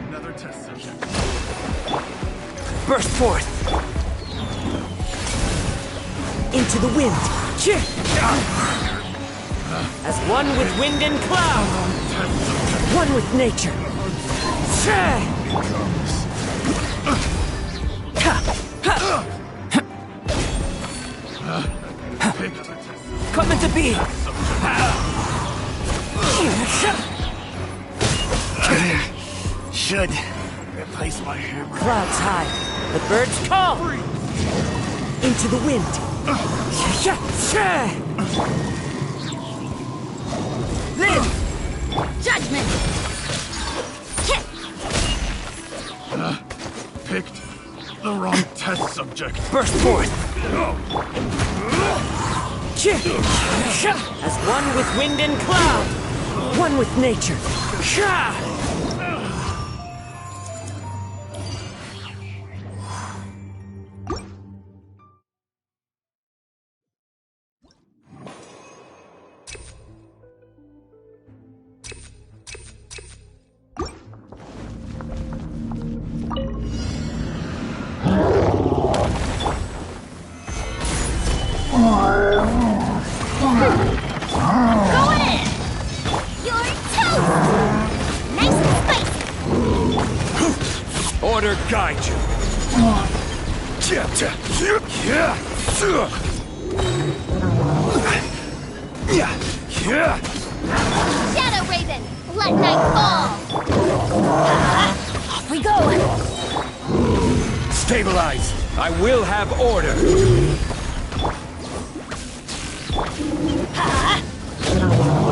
[SPEAKER 10] Another test subject.
[SPEAKER 6] Burst forth. Into the wind. As one with wind and cloud. One with nature. Coming to be.
[SPEAKER 10] Should replace my hammer.
[SPEAKER 6] Clouds high. The birds call. Into the wind. Live!
[SPEAKER 5] Judgment!
[SPEAKER 10] Picked The wrong test subject.
[SPEAKER 6] Burst forth! As one with wind and cloud! One with nature!
[SPEAKER 11] Order guide you.
[SPEAKER 2] Shadow Raven, let night fall!
[SPEAKER 5] Off we go!
[SPEAKER 11] Stabilize. I will have order.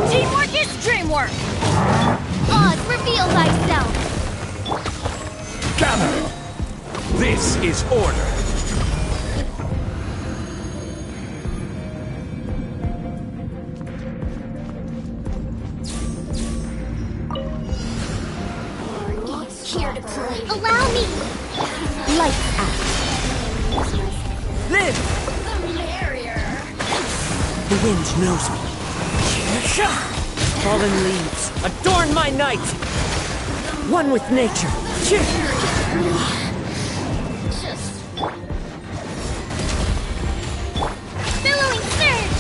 [SPEAKER 5] Teamwork is dreamwork!
[SPEAKER 2] Oz, reveal thyself!
[SPEAKER 11] Gather. This is order.
[SPEAKER 2] Here to play. Allow me!
[SPEAKER 3] Lights out.
[SPEAKER 6] Live! The wind knows me. Fallen leaves, adorn my night! One with nature.
[SPEAKER 2] Billowing surge!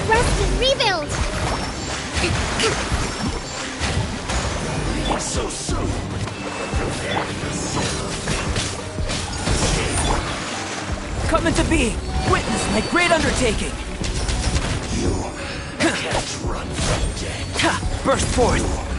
[SPEAKER 2] Rest and rebuild!
[SPEAKER 10] So soon.
[SPEAKER 6] Coming to be! Witness my great undertaking!
[SPEAKER 10] You can't run from death.
[SPEAKER 6] Burst forth!